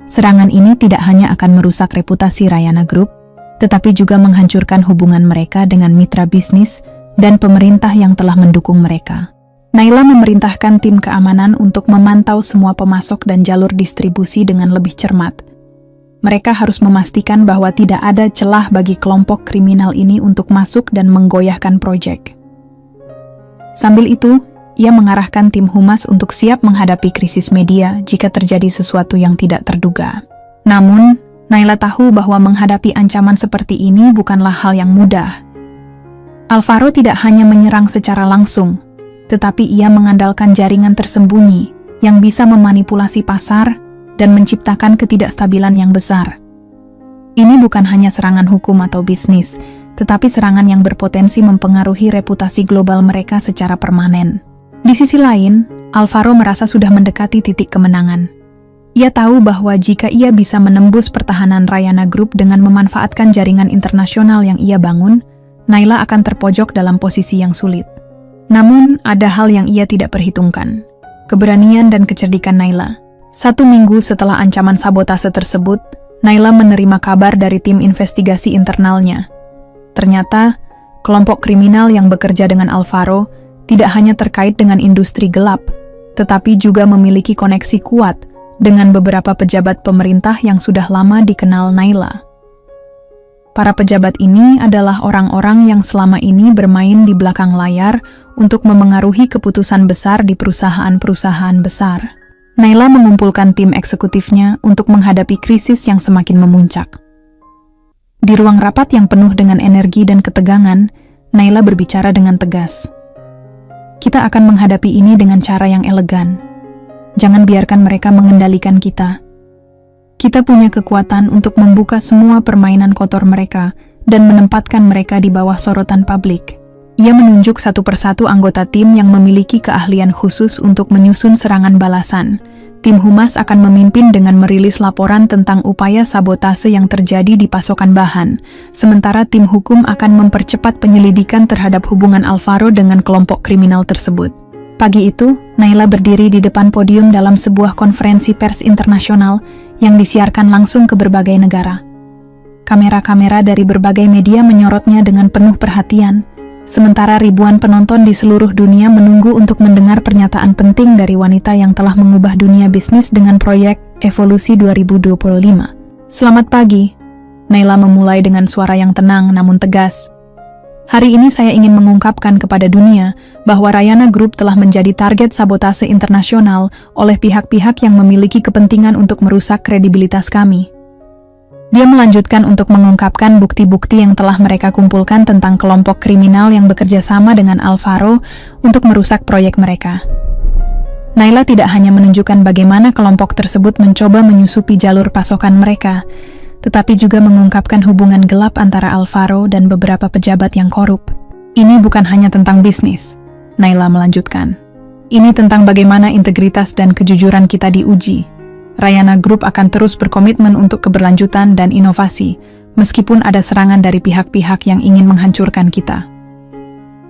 Serangan ini tidak hanya akan merusak reputasi Rayana Group, tetapi juga menghancurkan hubungan mereka dengan mitra bisnis dan pemerintah yang telah mendukung mereka. Naila memerintahkan tim keamanan untuk memantau semua pemasok dan jalur distribusi dengan lebih cermat. Mereka harus memastikan bahwa tidak ada celah bagi kelompok kriminal ini untuk masuk dan menggoyahkan proyek. Sambil itu, ia mengarahkan tim humas untuk siap menghadapi krisis media jika terjadi sesuatu yang tidak terduga. Namun, Naila tahu bahwa menghadapi ancaman seperti ini bukanlah hal yang mudah. Alvaro tidak hanya menyerang secara langsung, tetapi ia mengandalkan jaringan tersembunyi yang bisa memanipulasi pasar dan menciptakan ketidakstabilan yang besar. Ini bukan hanya serangan hukum atau bisnis, tetapi serangan yang berpotensi mempengaruhi reputasi global mereka secara permanen. Di sisi lain, Alvaro merasa sudah mendekati titik kemenangan. Ia tahu bahwa jika ia bisa menembus pertahanan Rayana Group dengan memanfaatkan jaringan internasional yang ia bangun, Naila akan terpojok dalam posisi yang sulit. Namun, ada hal yang ia tidak perhitungkan. Keberanian dan kecerdikan Naila. 1 minggu setelah ancaman sabotase tersebut, Naila menerima kabar dari tim investigasi internalnya. Ternyata, kelompok kriminal yang bekerja dengan Alvaro tidak hanya terkait dengan industri gelap, tetapi juga memiliki koneksi kuat dengan beberapa pejabat pemerintah yang sudah lama dikenal Naila. Para pejabat ini adalah orang-orang yang selama ini bermain di belakang layar untuk memengaruhi keputusan besar di perusahaan-perusahaan besar. Naila mengumpulkan tim eksekutifnya untuk menghadapi krisis yang semakin memuncak. Di ruang rapat yang penuh dengan energi dan ketegangan, Naila berbicara dengan tegas. Kita akan menghadapi ini dengan cara yang elegan. Jangan biarkan mereka mengendalikan kita. Kita punya kekuatan untuk membuka semua permainan kotor mereka dan menempatkan mereka di bawah sorotan publik. Ia menunjuk satu persatu anggota tim yang memiliki keahlian khusus untuk menyusun serangan balasan. Tim humas akan memimpin dengan merilis laporan tentang upaya sabotase yang terjadi di pasokan bahan, sementara tim hukum akan mempercepat penyelidikan terhadap hubungan Alvaro dengan kelompok kriminal tersebut. Pagi itu, Naila berdiri di depan podium dalam sebuah konferensi pers internasional yang disiarkan langsung ke berbagai negara. Kamera-kamera dari berbagai media menyorotnya dengan penuh perhatian, sementara ribuan penonton di seluruh dunia menunggu untuk mendengar pernyataan penting dari wanita yang telah mengubah dunia bisnis dengan proyek Evolusi 2025. Selamat pagi, Naila memulai dengan suara yang tenang namun tegas. Hari ini saya ingin mengungkapkan kepada dunia bahwa Rayana Group telah menjadi target sabotase internasional oleh pihak-pihak yang memiliki kepentingan untuk merusak kredibilitas kami. Dia melanjutkan untuk mengungkapkan bukti-bukti yang telah mereka kumpulkan tentang kelompok kriminal yang bekerja sama dengan Alvaro untuk merusak proyek mereka. Naila tidak hanya menunjukkan bagaimana kelompok tersebut mencoba menyusupi jalur pasokan mereka, tetapi juga mengungkapkan hubungan gelap antara Alvaro dan beberapa pejabat yang korup. Ini bukan hanya tentang bisnis, Naila melanjutkan. Ini tentang bagaimana integritas dan kejujuran kita diuji. Rayana Group akan terus berkomitmen untuk keberlanjutan dan inovasi, meskipun ada serangan dari pihak-pihak yang ingin menghancurkan kita.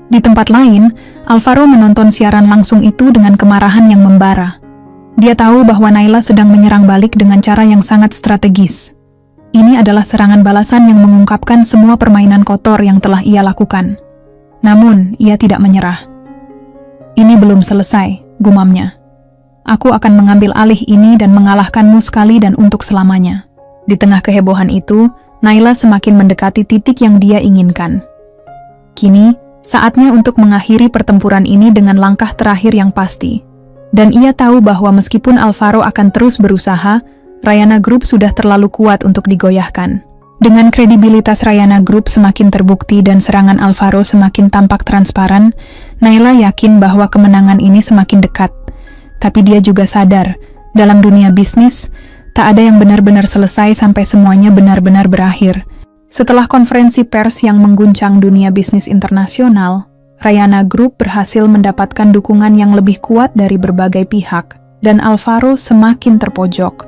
Di tempat lain, Alvaro menonton siaran langsung itu dengan kemarahan yang membara. Dia tahu bahwa Naila sedang menyerang balik dengan cara yang sangat strategis. Ini adalah serangan balasan yang mengungkapkan semua permainan kotor yang telah ia lakukan. Namun, ia tidak menyerah. Ini belum selesai, gumamnya. Aku akan mengambil alih ini dan mengalahkanmu sekali dan untuk selamanya. Di tengah kehebohan itu, Naila semakin mendekati titik yang dia inginkan. Kini, saatnya untuk mengakhiri pertempuran ini dengan langkah terakhir yang pasti. Dan ia tahu bahwa meskipun Alvaro akan terus berusaha, Rayana Group sudah terlalu kuat untuk digoyahkan. Dengan kredibilitas Rayana Group semakin terbukti dan serangan Alvaro semakin tampak transparan, Naila yakin bahwa kemenangan ini semakin dekat. Tapi dia juga sadar, dalam dunia bisnis, tak ada yang benar-benar selesai sampai semuanya benar-benar berakhir. Setelah konferensi pers yang mengguncang dunia bisnis internasional, Rayana Group berhasil mendapatkan dukungan yang lebih kuat dari berbagai pihak, dan Alvaro semakin terpojok.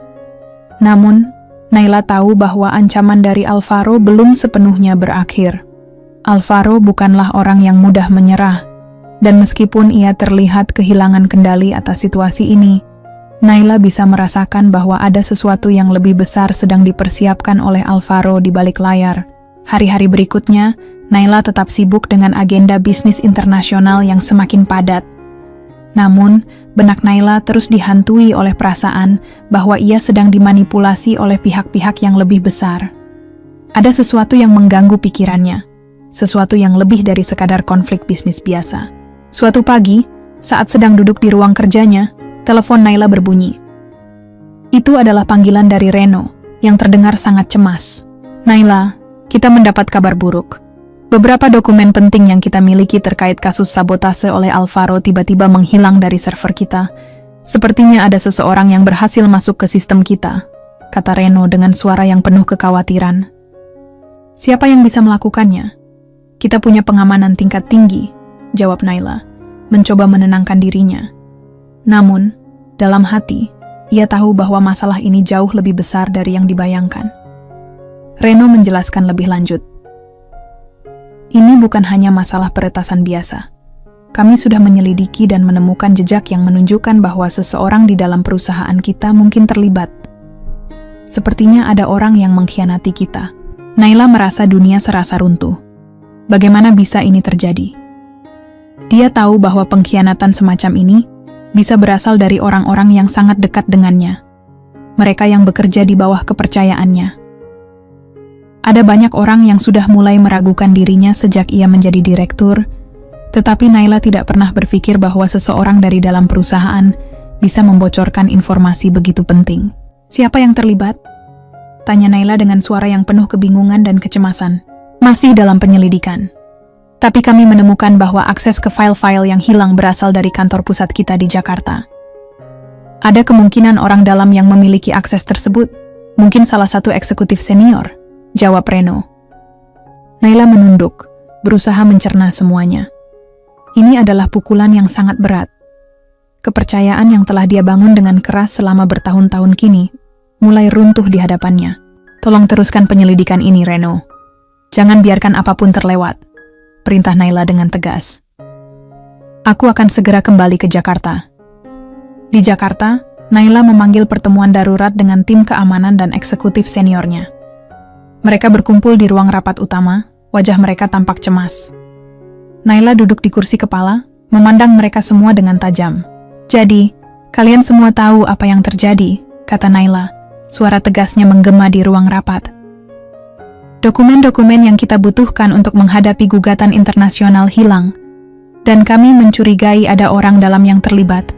Namun, Naila tahu bahwa ancaman dari Alvaro belum sepenuhnya berakhir. Alvaro bukanlah orang yang mudah menyerah, dan meskipun ia terlihat kehilangan kendali atas situasi ini, Naila bisa merasakan bahwa ada sesuatu yang lebih besar sedang dipersiapkan oleh Alvaro di balik layar. Hari-hari berikutnya, Naila tetap sibuk dengan agenda bisnis internasional yang semakin padat. Namun, benak Naila terus dihantui oleh perasaan bahwa ia sedang dimanipulasi oleh pihak-pihak yang lebih besar. Ada sesuatu yang mengganggu pikirannya, sesuatu yang lebih dari sekadar konflik bisnis biasa. Suatu pagi, saat sedang duduk di ruang kerjanya, telepon Naila berbunyi. Itu adalah panggilan dari Reno, yang terdengar sangat cemas. Naila, kita mendapat kabar buruk. Beberapa dokumen penting yang kita miliki terkait kasus sabotase oleh Alvaro tiba-tiba menghilang dari server kita. Sepertinya ada seseorang yang berhasil masuk ke sistem kita, kata Reno dengan suara yang penuh kekhawatiran. Siapa yang bisa melakukannya? Kita punya pengamanan tingkat tinggi, jawab Naila, mencoba menenangkan dirinya. Namun, dalam hati, ia tahu bahwa masalah ini jauh lebih besar dari yang dibayangkan. Reno menjelaskan lebih lanjut. Ini bukan hanya masalah peretasan biasa. Kami sudah menyelidiki dan menemukan jejak yang menunjukkan bahwa seseorang di dalam perusahaan kita mungkin terlibat. Sepertinya ada orang yang mengkhianati kita. Naila merasa dunia serasa runtuh. Bagaimana bisa ini terjadi? Dia tahu bahwa pengkhianatan semacam ini bisa berasal dari orang-orang yang sangat dekat dengannya. Mereka yang bekerja di bawah kepercayaannya. Ada banyak orang yang sudah mulai meragukan dirinya sejak ia menjadi direktur, tetapi Naila tidak pernah berpikir bahwa seseorang dari dalam perusahaan bisa membocorkan informasi begitu penting. Siapa yang terlibat? Tanya Naila dengan suara yang penuh kebingungan dan kecemasan. Masih dalam penyelidikan. Tapi kami menemukan bahwa akses ke file-file yang hilang berasal dari kantor pusat kita di Jakarta. Ada kemungkinan orang dalam yang memiliki akses tersebut, mungkin salah satu eksekutif senior, jawab Reno. Naila menunduk, berusaha mencerna semuanya. Ini adalah pukulan yang sangat berat. Kepercayaan yang telah dia bangun dengan keras selama bertahun-tahun kini, mulai runtuh di hadapannya. Tolong teruskan penyelidikan ini, Reno. Jangan biarkan apapun terlewat, perintah Naila dengan tegas. Aku akan segera kembali ke Jakarta. Di Jakarta, Naila memanggil pertemuan darurat dengan tim keamanan dan eksekutif seniornya. Mereka berkumpul di ruang rapat utama, wajah mereka tampak cemas. Naila duduk di kursi kepala, memandang mereka semua dengan tajam. Jadi, kalian semua tahu apa yang terjadi, kata Naila. Suara tegasnya menggema di ruang rapat. Dokumen-dokumen yang kita butuhkan untuk menghadapi gugatan internasional hilang, dan kami mencurigai ada orang dalam yang terlibat.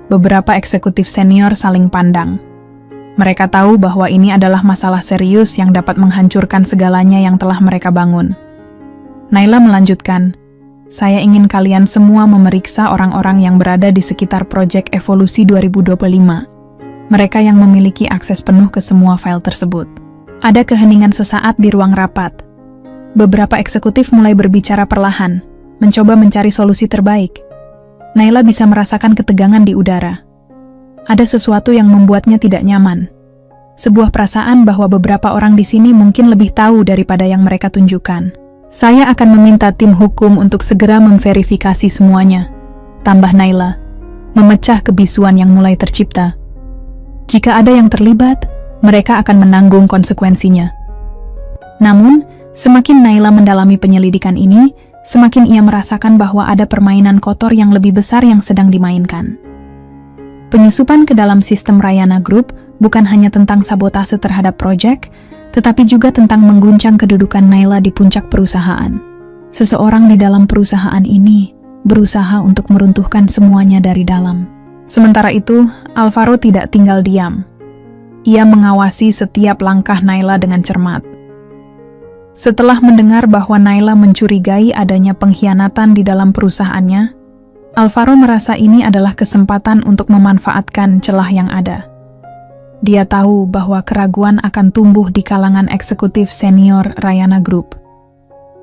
Beberapa eksekutif senior saling pandang. Mereka tahu bahwa ini adalah masalah serius yang dapat menghancurkan segalanya yang telah mereka bangun. Naila melanjutkan, saya ingin kalian semua memeriksa orang-orang yang berada di sekitar proyek Evolusi 2025. Mereka yang memiliki akses penuh ke semua file tersebut. Ada keheningan sesaat di ruang rapat. Beberapa eksekutif mulai berbicara perlahan, mencoba mencari solusi terbaik. Naila bisa merasakan ketegangan di udara. Ada sesuatu yang membuatnya tidak nyaman. Sebuah perasaan bahwa beberapa orang di sini mungkin lebih tahu daripada yang mereka tunjukkan. Saya akan meminta tim hukum untuk segera memverifikasi semuanya, tambah Naila, memecah kebisuan yang mulai tercipta. Jika ada yang terlibat, mereka akan menanggung konsekuensinya. Namun, semakin Naila mendalami penyelidikan ini, semakin ia merasakan bahwa ada permainan kotor yang lebih besar yang sedang dimainkan. Penyusupan ke dalam sistem Rayana Group bukan hanya tentang sabotase terhadap proyek, tetapi juga tentang mengguncang kedudukan Naila di puncak perusahaan. Seseorang di dalam perusahaan ini berusaha untuk meruntuhkan semuanya dari dalam. Sementara itu, Alvaro tidak tinggal diam. Ia mengawasi setiap langkah Naila dengan cermat. Setelah mendengar bahwa Naila mencurigai adanya pengkhianatan di dalam perusahaannya, Alvaro merasa ini adalah kesempatan untuk memanfaatkan celah yang ada. Dia tahu bahwa keraguan akan tumbuh di kalangan eksekutif senior Rayana Group.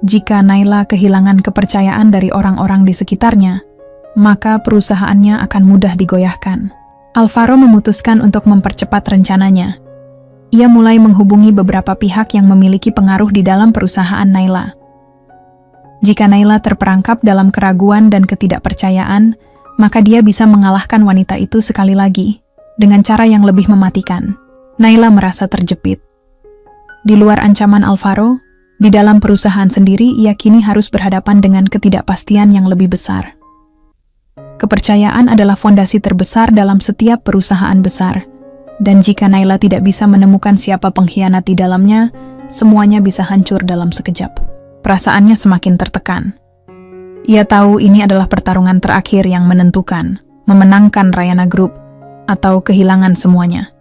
Jika Naila kehilangan kepercayaan dari orang-orang di sekitarnya, maka perusahaannya akan mudah digoyahkan. Alvaro memutuskan untuk mempercepat rencananya. Ia mulai menghubungi beberapa pihak yang memiliki pengaruh di dalam perusahaan Naila. Jika Naila terperangkap dalam keraguan dan ketidakpercayaan, maka dia bisa mengalahkan wanita itu sekali lagi, dengan cara yang lebih mematikan. Naila merasa terjepit. Di luar ancaman Alvaro, di dalam perusahaan sendiri ia kini harus berhadapan dengan ketidakpastian yang lebih besar. Kepercayaan adalah fondasi terbesar dalam setiap perusahaan besar. Dan jika Naila tidak bisa menemukan siapa pengkhianat di dalamnya, semuanya bisa hancur dalam sekejap. Perasaannya semakin tertekan. Ia tahu ini adalah pertarungan terakhir yang menentukan, memenangkan Rayana Group, atau kehilangan semuanya.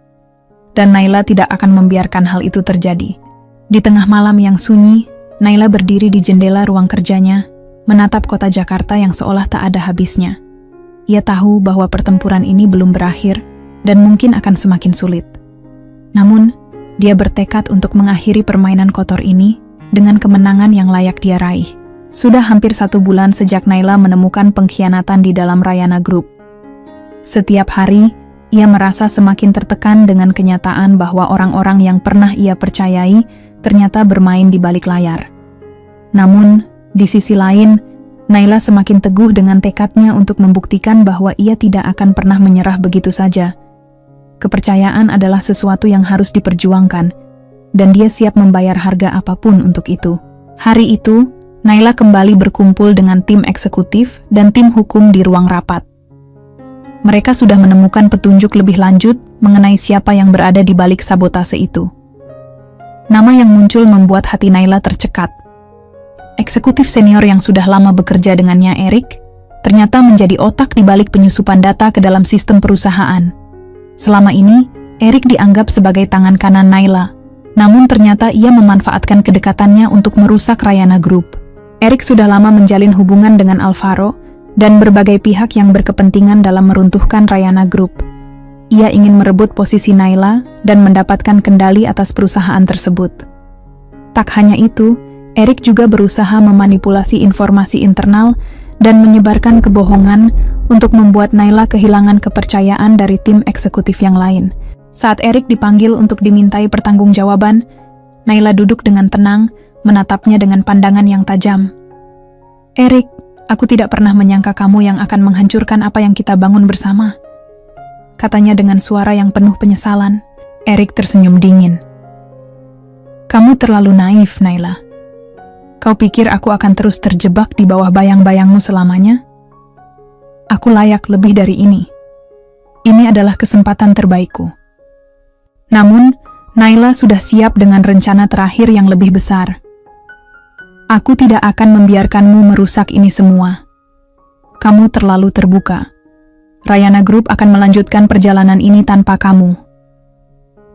Dan Naila tidak akan membiarkan hal itu terjadi. Di tengah malam yang sunyi, Naila berdiri di jendela ruang kerjanya, menatap kota Jakarta yang seolah tak ada habisnya. Ia tahu bahwa pertempuran ini belum berakhir dan mungkin akan semakin sulit. Namun, dia bertekad untuk mengakhiri permainan kotor ini dengan kemenangan yang layak dia raih. Sudah hampir 1 bulan sejak Naila menemukan pengkhianatan di dalam Rayana Group. Setiap hari, ia merasa semakin tertekan dengan kenyataan bahwa orang-orang yang pernah ia percayai ternyata bermain di balik layar. Namun, di sisi lain, Naila semakin teguh dengan tekadnya untuk membuktikan bahwa ia tidak akan pernah menyerah begitu saja. Kepercayaan adalah sesuatu yang harus diperjuangkan, dan dia siap membayar harga apapun untuk itu. Hari itu, Naila kembali berkumpul dengan tim eksekutif dan tim hukum di ruang rapat. Mereka sudah menemukan petunjuk lebih lanjut mengenai siapa yang berada di balik sabotase itu. Nama yang muncul membuat hati Naila tercekat. Eksekutif senior yang sudah lama bekerja dengannya, Erik, ternyata menjadi otak di balik penyusupan data ke dalam sistem perusahaan. Selama ini, Erik dianggap sebagai tangan kanan Naila, namun ternyata ia memanfaatkan kedekatannya untuk merusak Rayana Group. Erik sudah lama menjalin hubungan dengan Alvaro dan berbagai pihak yang berkepentingan dalam meruntuhkan Rayana Group. Ia ingin merebut posisi Naila dan mendapatkan kendali atas perusahaan tersebut. Tak hanya itu, Erik juga berusaha memanipulasi informasi internal dan menyebarkan kebohongan untuk membuat Naila kehilangan kepercayaan dari tim eksekutif yang lain. Saat Erik dipanggil untuk dimintai pertanggungjawaban, Naila duduk dengan tenang, menatapnya dengan pandangan yang tajam. "Erik, aku tidak pernah menyangka kamu yang akan menghancurkan apa yang kita bangun bersama," katanya dengan suara yang penuh penyesalan. Erik tersenyum dingin. "Kamu terlalu naif, Naila. Kau pikir aku akan terus terjebak di bawah bayang-bayangmu selamanya? Aku layak lebih dari ini. Ini adalah kesempatan terbaikku." Namun, Naila sudah siap dengan rencana terakhir yang lebih besar. "Aku tidak akan membiarkanmu merusak ini semua. Kamu terlalu terbuka. Rayana Group akan melanjutkan perjalanan ini tanpa kamu."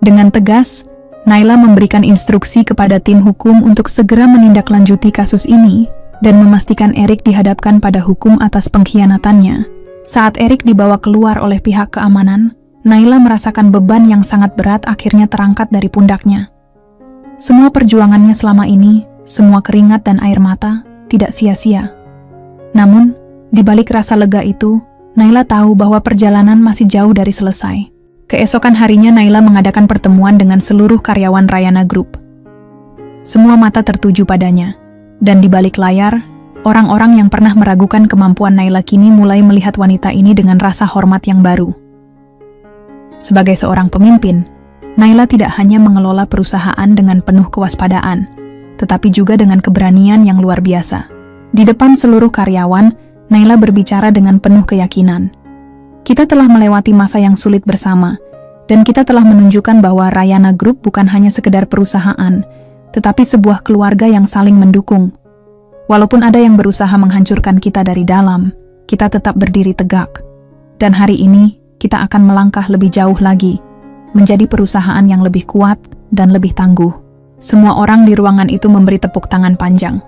Dengan tegas, Naila memberikan instruksi kepada tim hukum untuk segera menindaklanjuti kasus ini dan memastikan Erik dihadapkan pada hukum atas pengkhianatannya. Saat Erik dibawa keluar oleh pihak keamanan, Naila merasakan beban yang sangat berat akhirnya terangkat dari pundaknya. Semua perjuangannya selama ini, semua keringat dan air mata, tidak sia-sia. Namun, di balik rasa lega itu, Naila tahu bahwa perjalanan masih jauh dari selesai. Keesokan harinya Naila mengadakan pertemuan dengan seluruh karyawan Rayana Group. Semua mata tertuju padanya, dan di balik layar, orang-orang yang pernah meragukan kemampuan Naila kini mulai melihat wanita ini dengan rasa hormat yang baru. Sebagai seorang pemimpin, Naila tidak hanya mengelola perusahaan dengan penuh kewaspadaan, tetapi juga dengan keberanian yang luar biasa. Di depan seluruh karyawan, Naila berbicara dengan penuh keyakinan. "Kita telah melewati masa yang sulit bersama, dan kita telah menunjukkan bahwa Rayana Group bukan hanya sekedar perusahaan, tetapi sebuah keluarga yang saling mendukung. Walaupun ada yang berusaha menghancurkan kita dari dalam, kita tetap berdiri tegak. Dan hari ini, kita akan melangkah lebih jauh lagi, menjadi perusahaan yang lebih kuat dan lebih tangguh." Semua orang di ruangan itu memberi tepuk tangan panjang.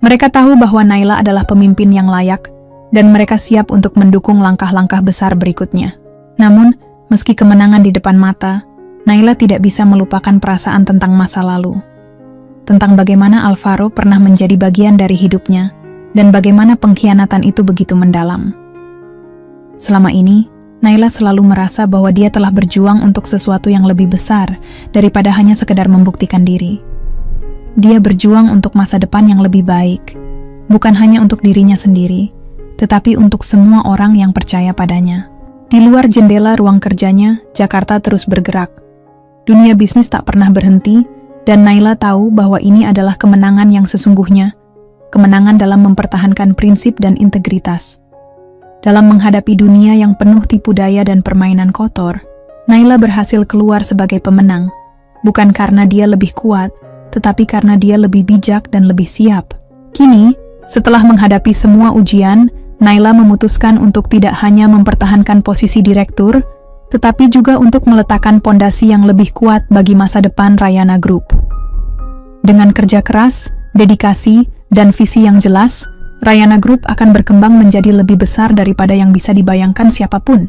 Mereka tahu bahwa Naila adalah pemimpin yang layak, dan mereka siap untuk mendukung langkah-langkah besar berikutnya. Namun, meski kemenangan di depan mata, Naila tidak bisa melupakan perasaan tentang masa lalu. Tentang bagaimana Alvaro pernah menjadi bagian dari hidupnya, dan bagaimana pengkhianatan itu begitu mendalam. Selama ini, Naila selalu merasa bahwa dia telah berjuang untuk sesuatu yang lebih besar daripada hanya sekedar membuktikan diri. Dia berjuang untuk masa depan yang lebih baik, bukan hanya untuk dirinya sendiri, tetapi untuk semua orang yang percaya padanya. Di luar jendela ruang kerjanya, Jakarta terus bergerak. Dunia bisnis tak pernah berhenti, dan Naila tahu bahwa ini adalah kemenangan yang sesungguhnya, kemenangan dalam mempertahankan prinsip dan integritas. Dalam menghadapi dunia yang penuh tipu daya dan permainan kotor, Naila berhasil keluar sebagai pemenang, bukan karena dia lebih kuat, tetapi karena dia lebih bijak dan lebih siap. Kini, setelah menghadapi semua ujian, Naila memutuskan untuk tidak hanya mempertahankan posisi direktur, tetapi juga untuk meletakkan pondasi yang lebih kuat bagi masa depan Rayana Group. Dengan kerja keras, dedikasi, dan visi yang jelas, Rayana Group akan berkembang menjadi lebih besar daripada yang bisa dibayangkan siapapun.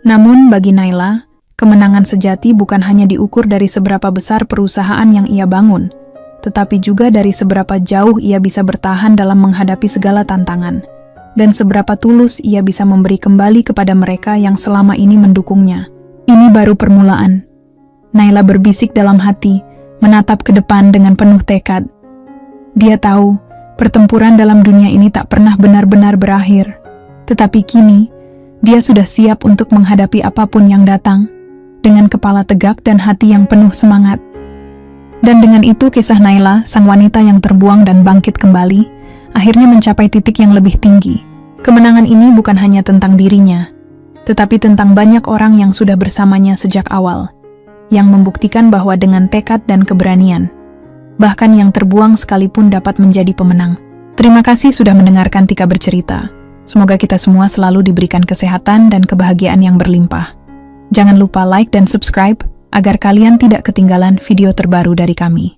Namun bagi Naila, kemenangan sejati bukan hanya diukur dari seberapa besar perusahaan yang ia bangun, tetapi juga dari seberapa jauh ia bisa bertahan dalam menghadapi segala tantangan, dan seberapa tulus ia bisa memberi kembali kepada mereka yang selama ini mendukungnya. Ini baru permulaan. Naila berbisik dalam hati, menatap ke depan dengan penuh tekad. Dia tahu, pertempuran dalam dunia ini tak pernah benar-benar berakhir. Tetapi kini, dia sudah siap untuk menghadapi apapun yang datang, dengan kepala tegak dan hati yang penuh semangat. Dan dengan itu kisah Naila, sang wanita yang terbuang dan bangkit kembali, akhirnya mencapai titik yang lebih tinggi. Kemenangan ini bukan hanya tentang dirinya, tetapi tentang banyak orang yang sudah bersamanya sejak awal, yang membuktikan bahwa dengan tekad dan keberanian, bahkan yang terbuang sekalipun dapat menjadi pemenang. Terima kasih sudah mendengarkan Tika bercerita. Semoga kita semua selalu diberikan kesehatan dan kebahagiaan yang berlimpah. Jangan lupa like dan subscribe, agar kalian tidak ketinggalan video terbaru dari kami.